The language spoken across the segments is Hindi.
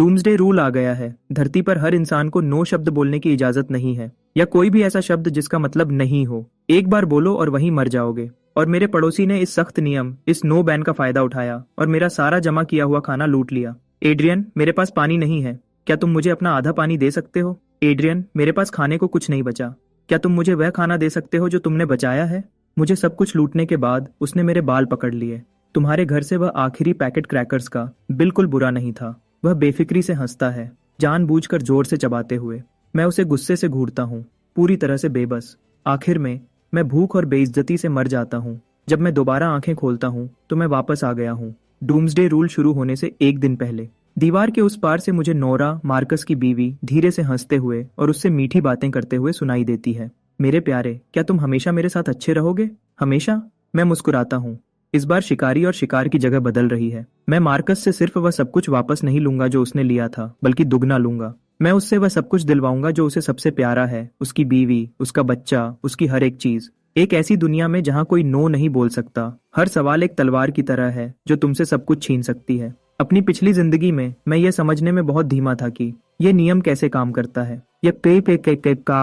डूम्सडे रूल आ गया है। धरती पर हर इंसान को नो शब्द बोलने की इजाजत नहीं है, या कोई भी ऐसा शब्द जिसका मतलब नहीं हो। एक बार बोलो और वहीं मर जाओगे। और मेरे पड़ोसी ने इस सख्त नियम, इस नो बैन का फायदा उठाया और मेरा सारा जमा किया हुआ खाना लूट लिया। एड्रियन, मेरे पास पानी नहीं है, क्या तुम मुझे अपना आधा पानी दे सकते हो? एड्रियन, मेरे पास खाने को कुछ नहीं बचा, क्या तुम मुझे वह खाना दे सकते हो जो तुमने बचाया है? मुझे सब कुछ लूटने के बाद उसने मेरे बाल पकड़ लिए। तुम्हारे घर से वह आखिरी पैकेट क्रैकर्स का बिल्कुल बुरा नहीं था। वह बेफिक्री से हंसता है, जानबूझकर जोर से चबाते हुए। मैं उसे गुस्से से घूरता हूँ, पूरी तरह से बेबस। आखिर में मैं भूख और बेइज्जती से मर जाता हूँ। जब मैं दोबारा आंखें खोलता हूँ तो मैं वापस आ गया हूँ, डूम्सडे रूल शुरू होने से एक दिन पहले। दीवार के उस पार से मुझे नोरा, मार्कस की बीवी, धीरे से हंसते हुए और उससे मीठी बातें करते हुए सुनाई देती है। मेरे प्यारे, क्या तुम हमेशा मेरे साथ अच्छे रहोगे? हमेशा? मैं मुस्कुराता हूँ। इस बार शिकारी और शिकार की जगह बदल रही है। मैं मार्कस से सिर्फ वह सब कुछ वापस नहीं लूंगा जो उसने लिया था, बल्कि दुगना लूंगा। मैं उससे वह सब कुछ दिलवाऊंगा जो उसे सबसे प्यारा है, उसकी बीवी, उसका बच्चा, उसकी हर एक चीज। एक ऐसी दुनिया में जहाँ कोई नो नहीं बोल सकता। हर सवाल एक तलवार की तरह है जो तुमसे सब कुछ छीन सकती है। अपनी पिछली जिंदगी में मैं ये समझने में बहुत धीमा था कि ये नियम कैसे काम करता है। ये पे का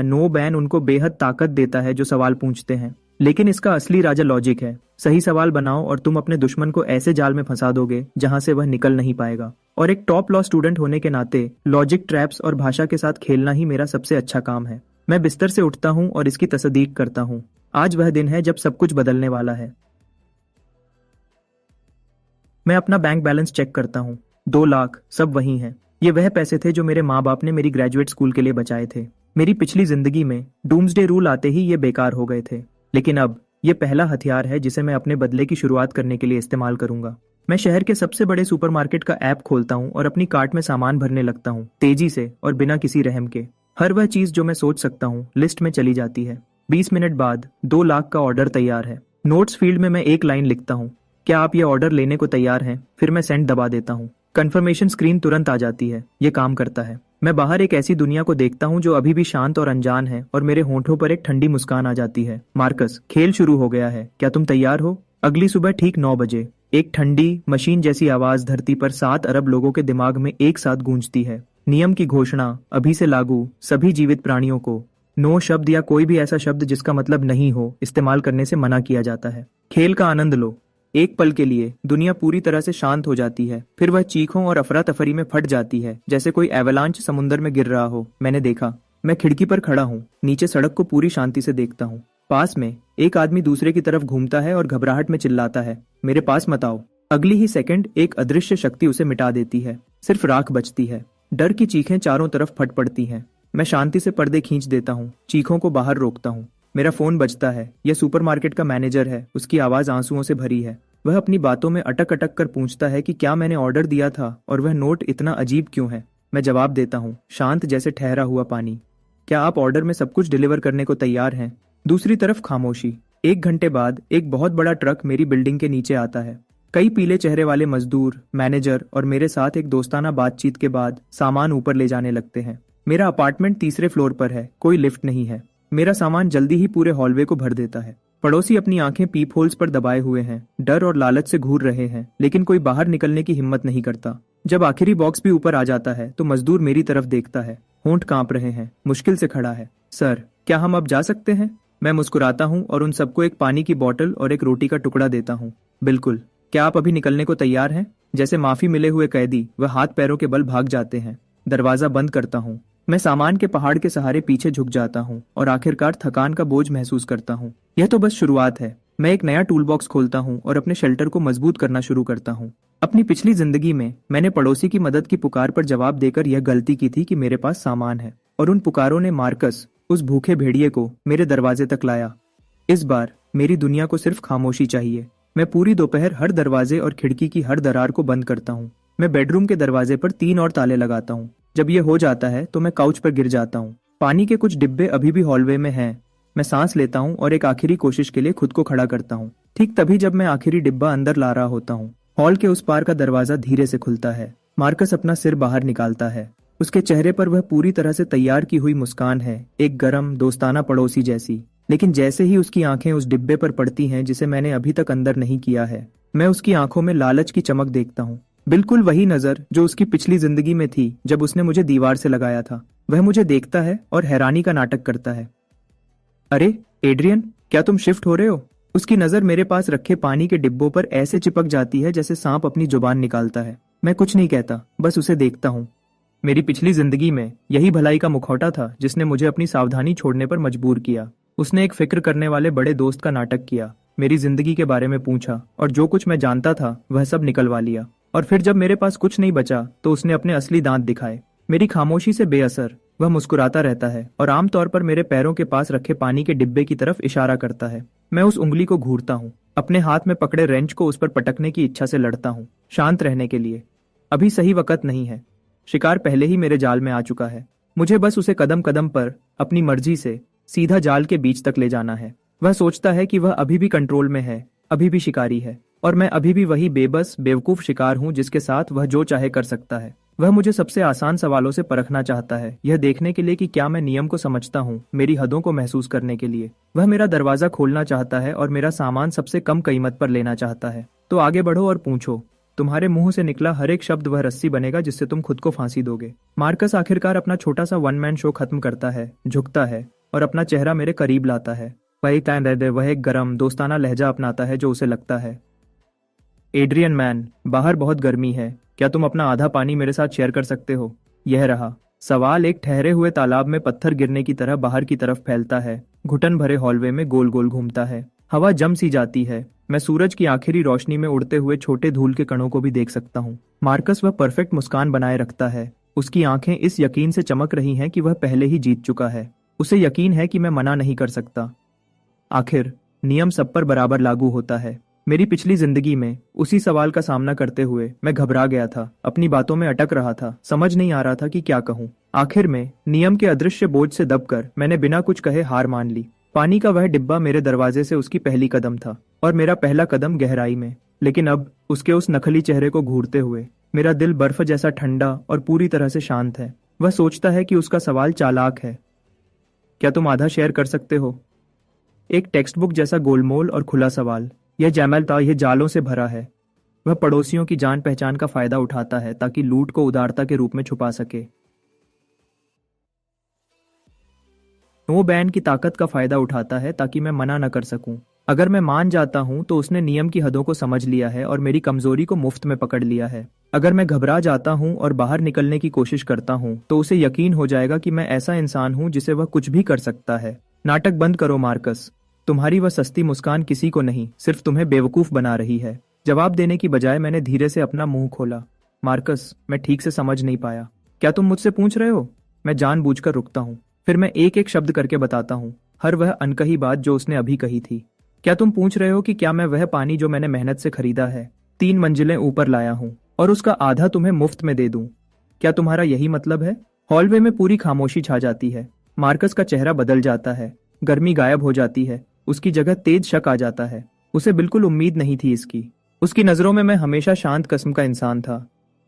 नो बैन उनको बेहद ताकत देता है जो सवाल पूछते हैं। लेकिन इसका असली राजा लॉजिक है। सही सवाल बनाओ और तुम अपने दुश्मन को ऐसे जाल में फंसा दोगे जहां से वह निकल नहीं पाएगा। और एक टॉप लॉ स्टूडेंट होने के नाते लॉजिक, ट्रैप्स और भाषा के साथ खेलना ही मेरा सबसे अच्छा काम है। मैं बिस्तर से उठता हूँ और इसकी तस्दीक करता हूँ। आज वह दिन है जब सब कुछ बदलने वाला है। मैं अपना बैंक बैलेंस चेक करता हूँ। 2 लाख, सब वही हैं। ये वह पैसे थे जो मेरे माँ बाप ने मेरी ग्रेजुएट स्कूल के लिए बचाए थे। मेरी पिछली जिंदगी में डूम्सडे रूल आते ही ये बेकार हो गए थे, लेकिन अब ये पहला हथियार है जिसे मैं अपने बदले की शुरुआत करने के लिए इस्तेमाल करूंगा। मैं शहर के सबसे बड़े सुपरमार्केट का ऐप खोलता हूँ और अपनी कार्ट में सामान भरने लगता हूँ, तेजी से और बिना किसी रहम के। हर वह चीज जो मैं सोच सकता हूँ लिस्ट में चली जाती है। 20 मिनट बाद 2 लाख का ऑर्डर तैयार है। नोट्स फील्ड में मैं एक लाइन लिखता हूँ, क्या आप ये ऑर्डर लेने को तैयार हैं? फिर मैं सेंड दबा देता हूँ। कंफर्मेशन स्क्रीन तुरंत आ जाती है। ये काम करता है। मैं बाहर एक ऐसी दुनिया को देखता हूँ जो अभी भी शांत और अनजान है, और मेरे होंठों पर एक ठंडी मुस्कान आ जाती है। मार्कस, खेल शुरू हो गया है, क्या तुम तैयार हो? अगली सुबह ठीक 9 बजे एक ठंडी मशीन जैसी आवाज धरती पर 7 अरब लोगों के दिमाग में एक साथ गूंजती है। नियम की घोषणा अभी से लागू। सभी जीवित प्राणियों को नो शब्द या कोई भी ऐसा शब्द जिसका मतलब नहीं हो इस्तेमाल करने से मना किया जाता है। खेल का आनंद लो। एक पल के लिए दुनिया पूरी तरह से शांत हो जाती है, फिर वह चीखों और अफरा तफरी में फट जाती है, जैसे कोई एवलांच समुद्र में गिर रहा हो। मैंने देखा। मैं खिड़की पर खड़ा हूँ, नीचे सड़क को पूरी शांति से देखता हूँ। पास में एक आदमी दूसरे की तरफ घूमता है और घबराहट में चिल्लाता है, मेरे पास मत आओ। अगली ही सेकंड एक अदृश्य शक्ति उसे मिटा देती है। सिर्फ राख बचती है। डर की चीखें चारों तरफ फट पड़ती हैं। मैं शांति से पर्दे खींच देता हूँ, चीखों को बाहर रोकता हूँ। मेरा फोन बजता है। यह सुपरमार्केट का मैनेजर है। उसकी आवाज आंसुओं से भरी है। वह अपनी बातों में अटक अटक कर पूछता है कि क्या मैंने ऑर्डर दिया था और वह नोट इतना अजीब क्यों है। मैं जवाब देता हूँ, शांत जैसे ठहरा हुआ पानी, क्या आप ऑर्डर में सब कुछ डिलीवर करने को तैयार हैं? दूसरी तरफ खामोशी। 1 घंटे बाद एक बहुत बड़ा ट्रक मेरी बिल्डिंग के नीचे आता है। कई पीले चेहरे वाले मजदूर, मैनेजर और मेरे साथ एक दोस्ताना बातचीत के बाद सामान ऊपर ले जाने लगते हैं। मेरा अपार्टमेंट तीसरे फ्लोर पर है, कोई लिफ्ट नहीं है। मेरा सामान जल्दी ही पूरे हॉलवे को भर देता है। पड़ोसी अपनी आंखें पीप होल्स पर दबाए हुए हैं, डर और लालच से घूर रहे हैं, लेकिन कोई बाहर निकलने की हिम्मत नहीं करता। जब आखिरी बॉक्स भी ऊपर आ जाता है तो मजदूर मेरी तरफ देखता है, होंठ कांप रहे हैं, मुश्किल से खड़ा है। सर, क्या हम अब जा सकते हैं? मैं मुस्कुराता हूँ और उन सबको एक पानी की बोतल और एक रोटी का टुकड़ा देता हूँ। बिल्कुल, क्या आप अभी निकलने को तैयार हैं? जैसे माफी मिले हुए कैदी वह हाथ पैरों के बल भाग जाते हैं। दरवाजा बंद करता हूँ। मैं सामान के पहाड़ के सहारे पीछे झुक जाता हूँ और आखिरकार थकान का बोझ महसूस करता हूँ। यह तो बस शुरुआत है। मैं एक नया टूल बॉक्स खोलता हूँ और अपने शेल्टर को मजबूत करना शुरू करता हूँ। अपनी पिछली जिंदगी में मैंने पड़ोसी की मदद की पुकार पर जवाब देकर यह गलती की थी कि मेरे पास सामान है, और उन पुकारों ने मार्कस, उस भूखे भेड़िए को मेरे दरवाजे तक लाया। इस बार मेरी दुनिया को सिर्फ खामोशी चाहिए। मैं पूरी दोपहर हर दरवाजे और खिड़की की हर दरार को बंद करता हूँ। मैं बेडरूम के दरवाजे पर 3 और ताले लगाता हूँ। जब यह हो जाता है तो मैं काउच पर गिर जाता हूँ। पानी के कुछ डिब्बे अभी भी हॉलवे में हैं। मैं सांस लेता हूँ और एक आखिरी कोशिश के लिए खुद को खड़ा करता हूँ। ठीक तभी जब मैं आखिरी डिब्बा अंदर ला रहा होता हूँ, हॉल के उस पार का दरवाजा धीरे से खुलता है। मार्कस अपना सिर बाहर निकालता है। उसके चेहरे पर वह पूरी तरह से तैयार की हुई मुस्कान है, एक गरम दोस्ताना पड़ोसी जैसी। लेकिन जैसे ही उसकी आंखें उस डिब्बे पर पड़ती हैं जिसे मैंने अभी तक अंदर नहीं किया है, मैं उसकी आंखों में लालच की चमक देखता हूँ। बिल्कुल वही नजर जो उसकी पिछली जिंदगी में थी जब उसने मुझे दीवार से लगाया था। वह मुझे देखता है और हैरानी का नाटक करता है। अरे एड्रियन, क्या तुम शिफ्ट हो रहे हो? उसकी नजर मेरे पास रखे पानी के डिब्बों पर ऐसे चिपक जाती है जैसे सांप अपनी जुबान निकालता है। मैं कुछ नहीं कहता, बस उसे देखता हूँ। मेरी पिछली जिंदगी में यही भलाई का मुखौटा था जिसने मुझे अपनी सावधानी छोड़ने पर मजबूर किया। उसने एक फिक्र करने वाले बड़े दोस्त का नाटक किया, मेरी जिंदगी के बारे में पूछा और जो कुछ मैं जानता था वह सब निकलवा लिया। और फिर जब मेरे पास कुछ नहीं बचा तो उसने अपने असली दांत दिखाए। मेरी खामोशी से बेअसर वह मुस्कुराता रहता है और आमतौर पर मेरे पैरों के पास रखे पानी के डिब्बे की तरफ इशारा करता है। मैं उस उंगली को घूरता हूँ, अपने हाथ में पकड़े रेंच को उस पर पटकने की इच्छा से लड़ता हूँ, शांत रहने के लिए। अभी सही वक्त नहीं है। शिकार पहले ही मेरे जाल में आ चुका है। मुझे बस उसे कदम कदम पर अपनी मर्जी से सीधा जाल के बीच तक ले जाना है। वह सोचता है कि वह अभी भी कंट्रोल में है, अभी भी शिकारी है, और मैं अभी भी वही बेबस बेवकूफ शिकार हूँ जिसके साथ वह जो चाहे कर सकता है। वह मुझे सबसे आसान सवालों से परखना चाहता है, यह देखने के लिए कि क्या मैं नियम को समझता हूँ, मेरी हदों को महसूस करने के लिए। वह मेरा दरवाजा खोलना चाहता है और मेरा सामान सबसे कम कीमत पर लेना चाहता है। तो आगे बढ़ो और पूछो। तुम्हारे मुंह से निकला हर एक शब्द वह रस्सी बनेगा जिससे तुम खुद को फांसी दोगे। मार्कस आखिरकार अपना छोटा सा वन मैन शो खत्म करता है, झुकता है और अपना चेहरा मेरे करीब लाता है। वह एक गरम दोस्ताना लहजा अपनाता है जो उसे लगता है। एड्रियन मैन, बाहर बहुत गर्मी है, क्या तुम अपना आधा पानी मेरे साथ शेयर कर सकते हो? यह रहा सवाल। एक ठहरे हुए तालाब में पत्थर गिरने की तरह बाहर की तरफ फैलता है, घुटन भरे हॉलवे में गोल गोल घूमता है। हवा जम सी जाती है। मैं सूरज की आखिरी रोशनी में उड़ते हुए छोटे धूल के कणों को भी देख सकता हूँ। मार्कस वह परफेक्ट मुस्कान बनाए रखता है। उसकी आंखें इस यकीन से चमक रही हैं कि वह पहले ही जीत चुका है। उसे यकीन है कि मैं मना नहीं कर सकता। आखिर नियम सब पर बराबर लागू होता है। मेरी पिछली जिंदगी में उसी सवाल का सामना करते हुए मैं घबरा गया था, अपनी बातों में अटक रहा था, समझ नहीं आ रहा था कि क्या कहूँ। आखिर में नियम के अदृश्य बोझ से दबकर मैंने बिना कुछ कहे हार मान ली। पानी का वह डिब्बा मेरे दरवाजे से उसकी पहली कदम था और मेरा पहला कदम गहराई में। लेकिन अब उसके उस नकली चेहरे को घूरते हुए मेरा दिल बर्फ जैसा ठंडा और पूरी तरह से शांत है। वह सोचता है कि उसका सवाल चालाक है। क्या तुम आधा शेयर कर सकते हो? एक टेक्स्ट बुक जैसा गोलमोल और खुला सवाल। यह जैमल था, यह जालों से भरा है। वह पड़ोसियों की जान पहचान का फायदा उठाता है ताकि लूट को उदारता के रूप में छुपा सके। नो बैन की ताकत का फायदा उठाता है ताकि मैं मना न कर सकूं। अगर मैं मान जाता हूं तो उसने नियम की हदों को समझ लिया है और मेरी कमजोरी को मुफ्त में पकड़ लिया है। अगर मैं घबरा जाता हूं और बाहर निकलने की कोशिश करता हूं तो उसे यकीन हो जाएगा कि मैं ऐसा इंसान हूं जिसे वह कुछ भी कर सकता है। नाटक बंद करो मार्कस। तुम्हारी वह सस्ती मुस्कान किसी को नहीं, सिर्फ तुम्हें बेवकूफ बना रही है। जवाब देने की बजाय मैंने धीरे से अपना मुंह खोला। मार्कस, मैं ठीक से समझ नहीं पाया। क्या तुम मुझसे पूछ रहे हो? मैं जानबूझकर रुकता हूँ, फिर मैं एक एक शब्द करके बताता हूँ, हर वह अनकही बात जो उसने अभी कही थी। क्या तुम पूछ रहे हो कि क्या मैं वह पानी जो मैंने मेहनत से खरीदा है, 3 मंजिलें ऊपर लाया हूँ और उसका आधा तुम्हें मुफ्त में दे दूं? क्या तुम्हारा यही मतलब है? हॉलवे में पूरी खामोशी छा जाती है। मार्कस का चेहरा बदल जाता है, गर्मी गायब हो जाती है, उसकी जगह तेज शक आ जाता है। उसे बिल्कुल उम्मीद नहीं थी इसकी। उसकी नजरों में मैं हमेशा शांत किस्म का इंसान था,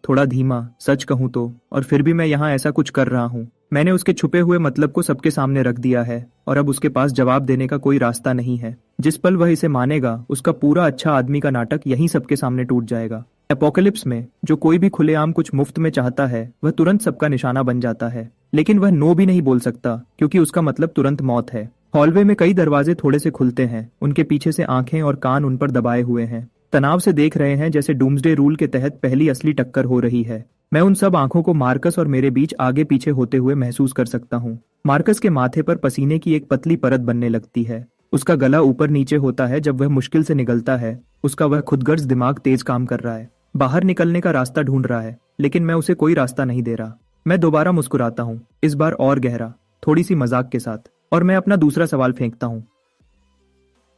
थोड़ा धीमा सच कहूं तो, और फिर भी मैं यहाँ ऐसा कुछ कर रहा हूँ। मैंने उसके छुपे हुए मतलब को सबके सामने रख दिया है और अब उसके पास जवाब देने का कोई रास्ता नहीं है। जिस पल वह इसे मानेगा उसका पूरा अच्छा आदमी का नाटक यहीं सबके सामने टूट जाएगा। एपोकलिप्स में जो कोई भी खुलेआम कुछ मुफ्त में चाहता है वह तुरंत सबका निशाना बन जाता है, लेकिन वह नो भी नहीं बोल सकता क्योंकि उसका मतलब तुरंत मौत है। हॉलवे में कई दरवाजे थोड़े से खुलते हैं, उनके पीछे से आंखें और कान उन पर दबाए हुए हैं, तनाव से देख रहे हैं जैसे डूम्सडे रूल के तहत पहली असली टक्कर हो रही है। मैं उन सब आंखों को मार्कस और मेरे बीच आगे पीछे होते हुए महसूस कर सकता हूँ। मार्कस के माथे पर पसीने की एक पतली परत बनने लगती है। उसका गला ऊपर नीचे होता है जब वह मुश्किल से निगलता है। उसका वह खुदगर्ज दिमाग तेज काम कर रहा है, बाहर निकलने का रास्ता ढूंढ रहा है, लेकिन मैं उसे कोई रास्ता नहीं दे रहा। मैं दोबारा मुस्कुराता हूँ, इस बार और गहरा, थोड़ी सी मजाक के साथ, और मैं अपना दूसरा सवाल फेंकता हूँ।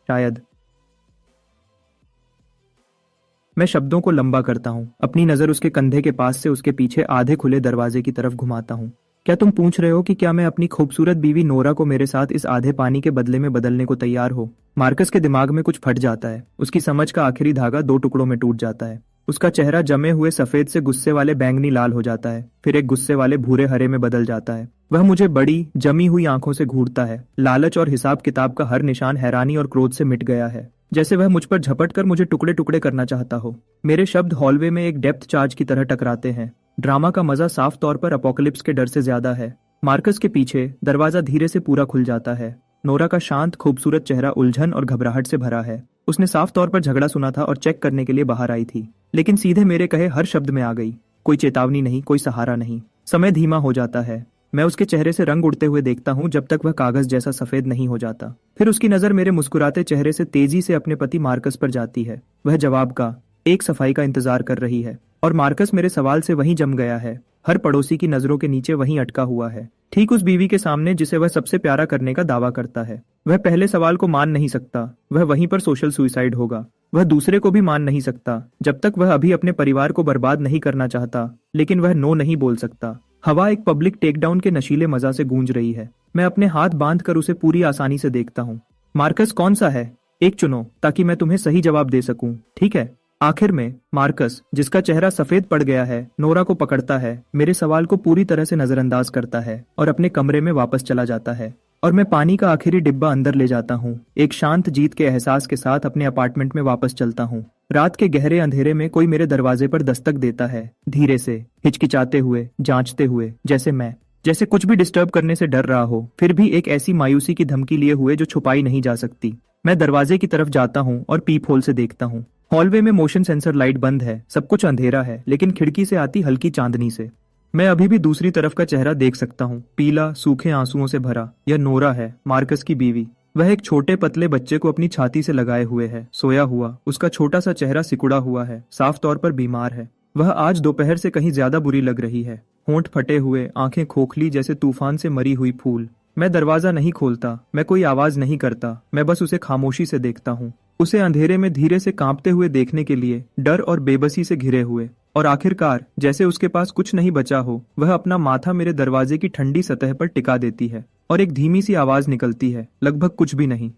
शायद। मैं शब्दों को लंबा करता हूँ, अपनी नजर उसके कंधे के पास से उसके पीछे आधे खुले दरवाजे की तरफ घुमाता हूँ। क्या तुम पूछ रहे हो कि क्या मैं अपनी खूबसूरत बीवी नोरा को मेरे साथ इस आधे पानी के बदले में बदलने को तैयार हो? मार्कस के दिमाग में कुछ फट जाता है। उसकी समझ का आखिरी धागा 2 टुकड़ों में टूट जाता है। उसका चेहरा जमे हुए सफेद से गुस्से वाले बैंगनी लाल हो जाता है, फिर एक गुस्से वाले भूरे हरे में बदल जाता है। वह मुझे बड़ी जमी हुई आंखों से घूरता है। लालच और हिसाब किताब का हर निशान हैरानी और क्रोध से मिट गया है। जैसे वह मुझ पर झपट कर मुझे टुकड़े टुकड़े करना चाहता हो। मेरे शब्द हॉलवे में एक डेप्थ चार्ज की तरह टकराते हैं। ड्रामा का मजा साफ तौर पर अपोकलिप्स के डर से ज्यादा है। मार्कस के पीछे दरवाजा धीरे से पूरा खुल जाता है। नोरा का शांत खूबसूरत चेहरा उलझन और घबराहट से भरा है। उसने साफ तौर पर झगड़ा सुना था और चेक करने के लिए बाहर आई थी, लेकिन सीधे मेरे कहे हर शब्द में आ गई। कोई चेतावनी नहीं, कोई सहारा नहीं। समय धीमा हो जाता है। मैं उसके चेहरे से रंग उड़ते हुए देखता हूँ जब तक वह कागज जैसा सफेद नहीं हो जाता। फिर उसकी नजर मेरे मुस्कुराते चेहरे से तेजी से अपने पति मार्कस पर जाती है। वह जवाब का, एक सफाई का इंतजार कर रही है, और मार्कस मेरे सवाल से वहीं जम गया है। हर पड़ोसी की नजरों के नीचे वहीं अटका हुआ है, ठीक उस बीवी के सामने जिसे वह सबसे प्यारा करने का दावा करता है। वह पहले सवाल को मान नहीं सकता, वह वहीं पर सोशल सुसाइड होगा। वह दूसरे को भी मान नहीं सकता जब तक वह अभी अपने परिवार को बर्बाद नहीं करना चाहता, लेकिन वह नो नहीं बोल सकता। हवा एक पब्लिक टेकडाउन के नशीले मजा से गूंज रही है। मैं अपने हाथ बांध कर उसे पूरी आसानी से देखता हूँ। मार्कस कौन सा है? एक चुनो ताकि मैं तुम्हें सही जवाब दे सकूं, ठीक है? आखिर में मार्कस, जिसका चेहरा सफेद पड़ गया है, नोरा को पकड़ता है, मेरे सवाल को पूरी तरह से नजरअंदाज करता है और अपने कमरे में वापस चला जाता है। और मैं पानी का आखिरी डिब्बा अंदर ले जाता हूँ, एक शांत जीत के एहसास के साथ अपने अपार्टमेंट में वापस चलता हूँ। रात के गहरे अंधेरे में कोई मेरे दरवाजे पर दस्तक देता है, धीरे से, हिचकिचाते हुए, जांचते हुए, जैसे कुछ भी डिस्टर्ब करने से डर रहा हो, फिर भी एक ऐसी मायूसी की धमकी लिए हुए जो छुपाई नहीं जा सकती। मैं दरवाजे की तरफ जाता हूँ और पीप होल से देखता हूँ। हॉलवे में मोशन सेंसर लाइट बंद है, सब कुछ अंधेरा है, लेकिन खिड़की से आती हल्की चांदनी से मैं अभी भी दूसरी तरफ का चेहरा देख सकता हूँ, पीला, सूखे आंसुओं से भरा। यह नोरा है, मार्कस की बीवी। वह एक छोटे पतले बच्चे को अपनी छाती से लगाए हुए है, सोया हुआ। उसका छोटा सा चेहरा सिकुड़ा हुआ है, साफ तौर पर बीमार है। वह आज दोपहर से कहीं ज्यादा बुरी लग रही है, होंठ फटे हुए, आंखें खोखली जैसे तूफान से मरी हुई फूल। मैं दरवाजा नहीं खोलता, मैं कोई आवाज नहीं करता, मैं बस उसे खामोशी से देखता हूँ, उसे अंधेरे में धीरे से कांपते हुए देखने के लिए, डर और बेबसी से घिरे हुए। और आखिरकार, जैसे उसके पास कुछ नहीं बचा हो, वह अपना माथा मेरे दरवाजे की ठंडी सतह पर टिका देती है और एक धीमी सी आवाज निकलती है, लगभग कुछ भी नहीं,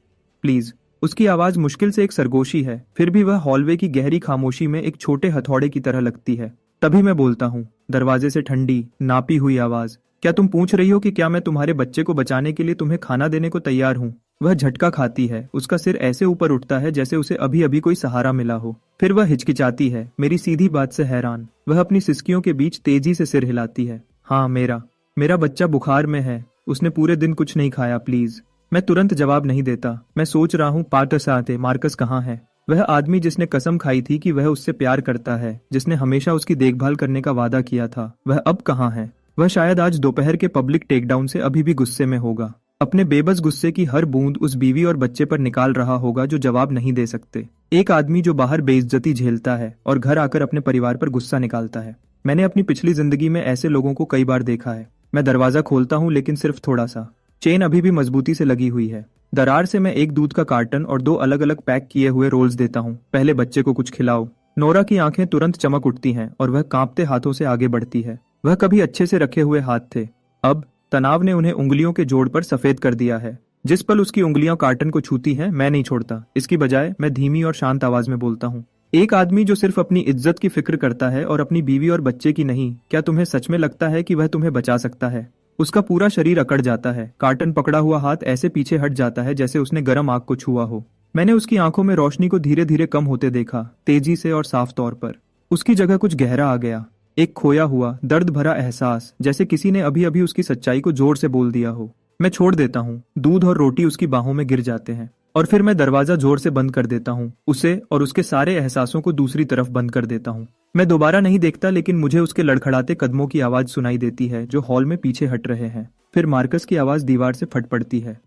प्लीज। उसकी आवाज मुश्किल से एक सरगोशी है, फिर भी वह हॉलवे की गहरी खामोशी में एक छोटे हथौड़े की तरह लगती है। तभी मैं बोलता हूँ, दरवाजे से ठंडी, नापी हुई आवाज, क्या तुम पूछ रही हो कि क्या मैं तुम्हारे बच्चे को बचाने के लिए तुम्हें खाना देने को तैयार हूँ? वह झटका खाती है, उसका सिर ऐसे ऊपर उठता है जैसे उसे अभी अभी कोई सहारा मिला हो। फिर वह हिचकिचाती है, मेरी सीधी बात से हैरान। वह अपनी सिसकियों के बीच तेजी से सिर हिलाती है। हाँ, मेरा बच्चा बुखार में है, उसने पूरे दिन कुछ नहीं खाया, प्लीज। मैं तुरंत जवाब नहीं देता। मैं सोच रहा हूँ, पार्टसाते मार्कस कहाँ है? वह आदमी जिसने कसम खाई थी कि वह उससे प्यार करता है, जिसने हमेशा उसकी देखभाल करने का वादा किया था, वह अब कहाँ है? वह शायद आज दोपहर के पब्लिक टेकडाउन से अभी भी गुस्से में होगा, अपने बेबस गुस्से की हर बूंद उस बीवी और बच्चे पर निकाल रहा होगा जो जवाब नहीं दे सकते। एक आदमी जो बाहर बेइज्जती झेलता है और घर आकर अपने परिवार पर गुस्सा निकालता है। मैंने अपनी पिछली जिंदगी में ऐसे लोगों को कई बार देखा है। मैं दरवाजा खोलता हूँ, लेकिन सिर्फ थोड़ा सा। चेन अभी भी मजबूती से लगी हुई है। दरार से मैं एक दूध का कार्टन और 2 अलग अलग पैक किए हुए रोल्स देता हूँ। पहले बच्चे को कुछ खिलाओ। नोरा की आंखें तुरंत चमक उठती हैं और वह कांपते हाथों से आगे बढ़ती है। वह कभी अच्छे से रखे हुए हाथ थे, अब तनाव ने उन्हें उंगलियों के जोड़ पर सफेद कर दिया है। जिस पल उसकी उंगलियां कार्टन को छूती हैं, मैं नहीं छोड़ता। इसकी बजाय मैं धीमी और शांत आवाज में बोलता हूँ, एक आदमी जो सिर्फ अपनी इज्जत की फिक्र करता है और अपनी बीवी और बच्चे की नहीं, क्या तुम्हें सच में लगता है कि वह तुम्हें बचा सकता है? उसका पूरा शरीर अकड़ जाता है। कार्टन पकड़ा हुआ हाथ ऐसे पीछे हट जाता है जैसे उसने गर्म आग को छुआ हो। मैंने उसकी आंखों में रोशनी को धीरे धीरे कम होते देखा, तेजी से और साफ तौर पर। उसकी जगह कुछ गहरा आ गया, एक खोया हुआ, दर्द भरा एहसास, जैसे किसी ने अभी अभी उसकी सच्चाई को जोर से बोल दिया हो। मैं छोड़ देता हूँ। दूध और रोटी उसकी बाहों में गिर जाते हैं और फिर मैं दरवाजा जोर से बंद कर देता हूँ, उसे और उसके सारे एहसासों को दूसरी तरफ बंद कर देता हूँ। मैं दोबारा नहीं देखता, लेकिन मुझे उसके लड़खड़ाते कदमों की आवाज सुनाई देती है जो हॉल में पीछे हट रहे हैं। फिर मार्कस की आवाज दीवार से फट पड़ती है,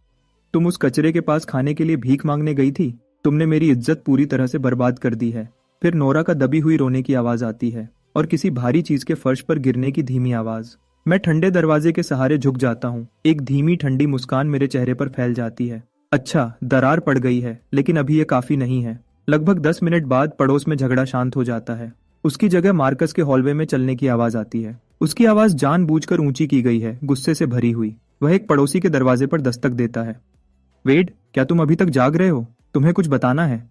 तुम उस कचरे के पास खाने के लिए भीख मांगने गई थी? तुमने मेरी इज्जत पूरी तरह से बर्बाद कर दी है। फिर नोरा का दबी हुई रोने की आवाज आती है और किसी भारी चीज के फर्श पर गिरने की धीमी आवाज। मैं ठंडे दरवाजे के सहारे झुक जाता हूँ। एक धीमी ठंडी मुस्कान मेरे चेहरे पर फैल जाती है। अच्छा, दरार पड़ गई है, लेकिन अभी ये काफी नहीं है। लगभग 10 मिनट बाद पड़ोस में झगड़ा शांत हो जाता है। उसकी जगह मार्कस के हॉलवे में चलने की आवाज आती है। उसकी आवाज जानबूझकर ऊंची की गई है, गुस्से से भरी हुई। वह एक पड़ोसी के दरवाजे पर दस्तक देता है। वेड, क्या तुम अभी तक जाग रहे हो? तुम्हें कुछ बताना है।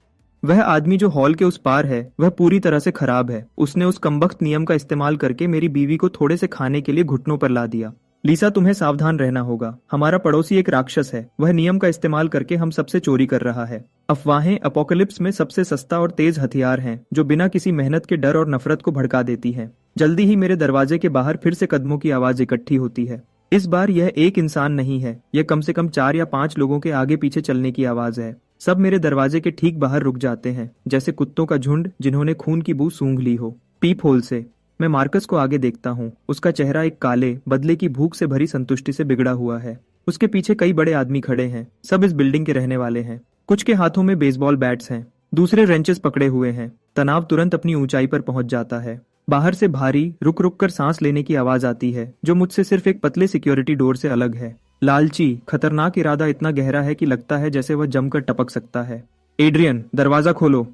वह आदमी जो हॉल के उस पार है, वह पूरी तरह से खराब है। उसने उस कमबख्त नियम का इस्तेमाल करके मेरी बीवी को थोड़े से खाने के लिए घुटनों पर ला दिया। लीसा, तुम्हें सावधान रहना होगा। हमारा पड़ोसी एक राक्षस है। वह नियम का इस्तेमाल करके हम सबसे चोरी कर रहा है। अफवाहें अपोकलिप्स में सबसे सस्ता और तेज हथियार हैं जो बिना किसी मेहनत के डर और नफरत को भड़का देती है। जल्दी ही मेरे दरवाजे के बाहर फिर से कदमों की आवाज इकट्ठी होती है। इस बार यह एक इंसान नहीं है, यह कम से कम 4 या 5 लोगों के आगे पीछे चलने की आवाज है। सब मेरे दरवाजे के ठीक बाहर रुक जाते हैं, जैसे कुत्तों का झुंड जिन्होंने खून की बू सूंघ ली हो। पीप होल से मैं मार्कस को आगे देखता हूँ। उसका चेहरा एक काले बदले की भूख से भरी संतुष्टि से बिगड़ा हुआ है। उसके पीछे कई बड़े आदमी खड़े हैं। सब इस बिल्डिंग के रहने वाले हैं। कुछ के हाथों में बेसबॉल बैट्स हैं, दूसरे रेंचेस पकड़े हुए हैं। तनाव तुरंत अपनी ऊंचाई पर पहुंच जाता है। बाहर से भारी रुक रुक कर सांस लेने की आवाज आती है, जो मुझसे सिर्फ एक पतले सिक्योरिटी डोर से अलग है। लालची खतरनाक इरादा इतना गहरा है कि लगता है जैसे वह जमकर टपक सकता है। एड्रियन, दरवाजा खोलो।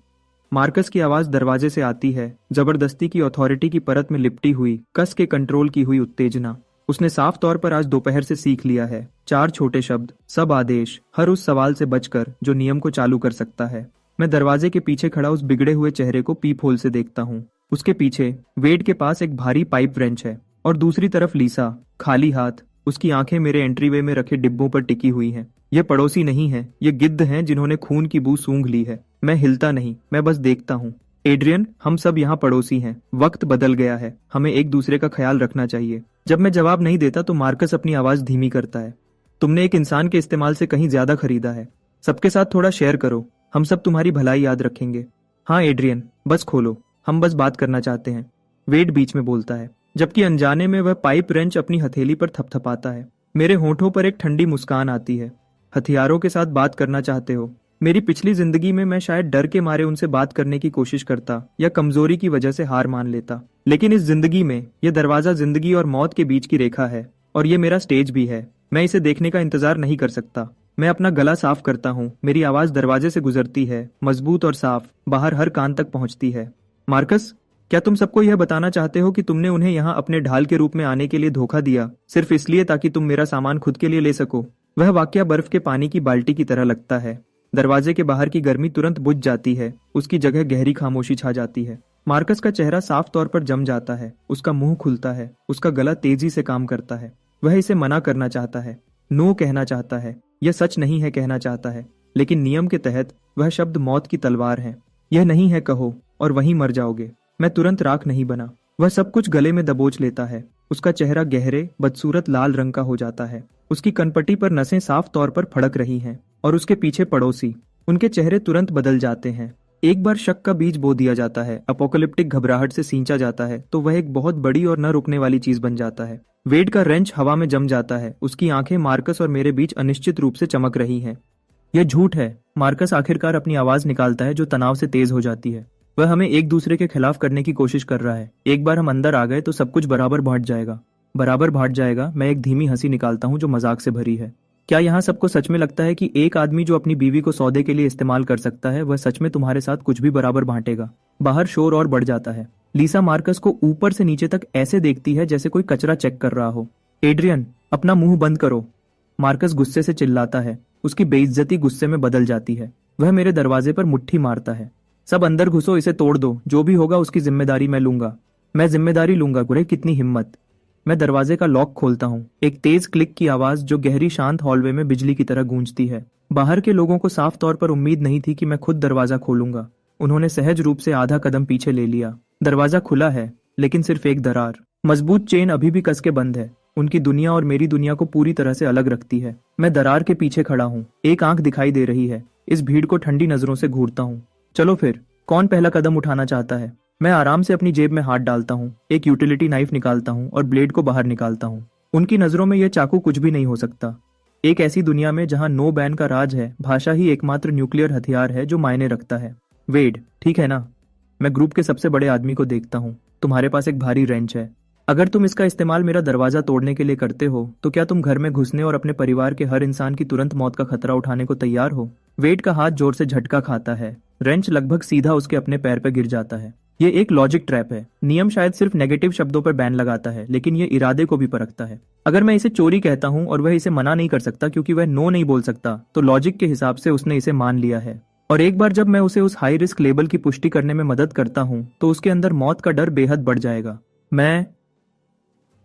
मार्कस की आवाज दरवाजे से आती है, जबरदस्ती की अथॉरिटी की परत में लिपटी हुई, कस के कंट्रोल की हुई उत्तेजना। उसने साफ तौर पर आज दोपहर से सीख लिया है। 4 छोटे शब्द, सब आदेश, हर उस सवाल से बचकर जो नियम को चालू कर सकता है। मैं दरवाजे के पीछे खड़ा उस बिगड़े हुए चेहरे को पीप होल से देखता हूँ। उसके पीछे वेड के पास एक भारी पाइप व्रेंच है और दूसरी तरफ लीसा, खाली हाथ। उसकी आंखें मेरे एंट्रीवे में रखे डिब्बों पर टिकी हुई हैं। ये पड़ोसी नहीं है, ये गिद्ध हैं जिन्होंने खून की बू सूंघ ली है। मैं हिलता नहीं, मैं बस देखता हूँ। एड्रियन, हम सब यहाँ पड़ोसी हैं। वक्त बदल गया है, हमें एक दूसरे का ख्याल रखना चाहिए। जब मैं जवाब नहीं देता तो मार्कस अपनी आवाज धीमी करता है। तुमने एक इंसान के इस्तेमाल से कहीं ज्यादा खरीदा है। सबके साथ थोड़ा शेयर करो, हम सब तुम्हारी भलाई याद रखेंगे। हाँ एड्रियन, बस खोलो, हम बस बात करना चाहते हैं। वेड बीच में बोलता है, जबकि अनजाने में वह पाइप रेंच अपनी हथेली पर थपथपाता है। मेरे होठों पर एक ठंडी मुस्कान आती है। हथियारों के साथ बात करना चाहते हो? मेरी पिछली जिंदगी में मैं शायद डर के मारे उनसे बात करने की कोशिश करता या कमजोरी की वजह से हार मान लेता, लेकिन इस जिंदगी में यह दरवाजा जिंदगी और मौत के बीच की रेखा है और ये मेरा स्टेज भी है। मैं इसे देखने का इंतजार नहीं कर सकता। मैं अपना गला साफ करता हूँ। मेरी आवाज दरवाजे से गुजरती है, मजबूत और साफ, बाहर हर कान तक पहुंचती है। मार्कस, क्या तुम सबको यह बताना चाहते हो कि तुमने उन्हें यहाँ अपने ढाल के रूप में आने के लिए धोखा दिया, सिर्फ इसलिए ताकि तुम मेरा सामान खुद के लिए ले सको? वह वाकया बर्फ के पानी की बाल्टी की तरह लगता है। दरवाजे के बाहर की गर्मी तुरंत बुझ जाती है, उसकी जगह गहरी खामोशी छा जाती है। मार्कस का चेहरा साफ तौर पर जम जाता है, उसका मुंह खुलता है, उसका गला तेजी से काम करता है। वह इसे मना करना चाहता है, नो कहना चाहता है, यह सच नहीं है कहना चाहता है, लेकिन नियम के तहत वह शब्द मौत की तलवार है। यह नहीं है कहो और वहीं मर जाओगे। मैं तुरंत राख नहीं बना। वह सब कुछ गले में दबोच लेता है। उसका चेहरा गहरे बदसूरत लाल रंग का हो जाता है। उसकी कनपटी पर नसें साफ तौर पर फड़क रही हैं और उसके पीछे पड़ोसी, उनके चेहरे तुरंत बदल जाते हैं। एक बार शक का बीज बो दिया जाता है, अपोकलिप्टिक घबराहट से सींचा जाता है, तो वह एक बहुत बड़ी और न रुकने वाली चीज बन जाता है। वेड का रेंच हवा में जम जाता है। उसकी आंखें मार्कस और मेरे बीच अनिश्चित रूप से चमक रही हैं। यह झूठ है। मार्कस आखिरकार अपनी आवाज निकालता है, जो तनाव से तेज हो जाती है। वह हमें एक दूसरे के खिलाफ करने की कोशिश कर रहा है। एक बार हम अंदर आ गए तो सब कुछ बराबर बांट जाएगा। बराबर बांट जाएगा। मैं एक धीमी हंसी निकालता हूँ जो मजाक से भरी है। क्या यहाँ सबको सच में लगता है कि एक आदमी जो अपनी बीवी को सौदे के लिए इस्तेमाल कर सकता है, वह सच में तुम्हारे साथ कुछ भी बराबर बांटेगा? बाहर शोर और बढ़ जाता है। लीसा मार्कस को ऊपर से नीचे तक ऐसे देखती है जैसे कोई कचरा चेक कर रहा हो। एड्रियन, अपना मुंह बंद करो। मार्कस गुस्से से चिल्लाता है। उसकी बेइज्जती गुस्से में बदल जाती है। वह मेरे दरवाजे पर मुट्ठी मारता है। सब अंदर घुसो, इसे तोड़ दो, जो भी होगा उसकी जिम्मेदारी मैं लूंगा। मैं जिम्मेदारी लूंगा? गुरे, कितनी हिम्मत! मैं दरवाजे का लॉक खोलता हूँ। एक तेज क्लिक की आवाज जो गहरी शांत हॉलवे में बिजली की तरह गूंजती है। बाहर के लोगों को साफ तौर पर उम्मीद नहीं थी कि मैं खुद दरवाजा खोलूंगा। उन्होंने सहज रूप से आधा कदम पीछे ले लिया। दरवाजा खुला है, लेकिन सिर्फ एक दरार। मजबूत चेन अभी भी कस के बंद है। उनकी दुनिया और मेरी दुनिया को पूरी तरह से अलग रखती है। मैं दरार के पीछे खड़ा हूँ। एक आंख दिखाई दे रही है। इस भीड़ को ठंडी नजरों से घूरता हूँ। चलो फिर, कौन पहला कदम उठाना चाहता है? मैं आराम से अपनी जेब में हाथ डालता हूँ, एक यूटिलिटी नाइफ निकालता हूँ और ब्लेड को बाहर निकालता हूँ। उनकी नजरों में यह चाकू कुछ भी नहीं हो सकता। एक ऐसी दुनिया में जहाँ नो बैन का राज है, भाषा ही एकमात्र न्यूक्लियर हथियार है जो मायने रखता है। वेड, ठीक है ना? मैं ग्रुप के सबसे बड़े आदमी को देखता हूँ। तुम्हारे पास एक भारी रेंच है। अगर तुम इसका इस्तेमाल मेरा दरवाजा तोड़ने के लिए करते हो, तो क्या तुम घर में घुसने और अपने परिवार के हर इंसान की तुरंत मौत का खतरा उठाने को तैयार हो? वेड का हाथ जोर से झटका खाता है। रेंच लगभग सीधा उसके अपने पैर पर गिर जाता है। ये एक लॉजिक ट्रैप है। नियम शायद सिर्फ नेगेटिव शब्दों पर बैन लगाता है, लेकिन ये इरादे को भी परखता है। अगर मैं इसे चोरी कहता हूँ और वह इसे मना नहीं कर सकता क्योंकि वह नो नहीं बोल सकता, तो लॉजिक के हिसाब से उसने इसे मान लिया है। और एक बार जब मैं उसे उस हाई रिस्क लेबल की पुष्टि करने में मदद करता हूँ, तो उसके अंदर मौत का डर बेहद बढ़ जाएगा। मैं...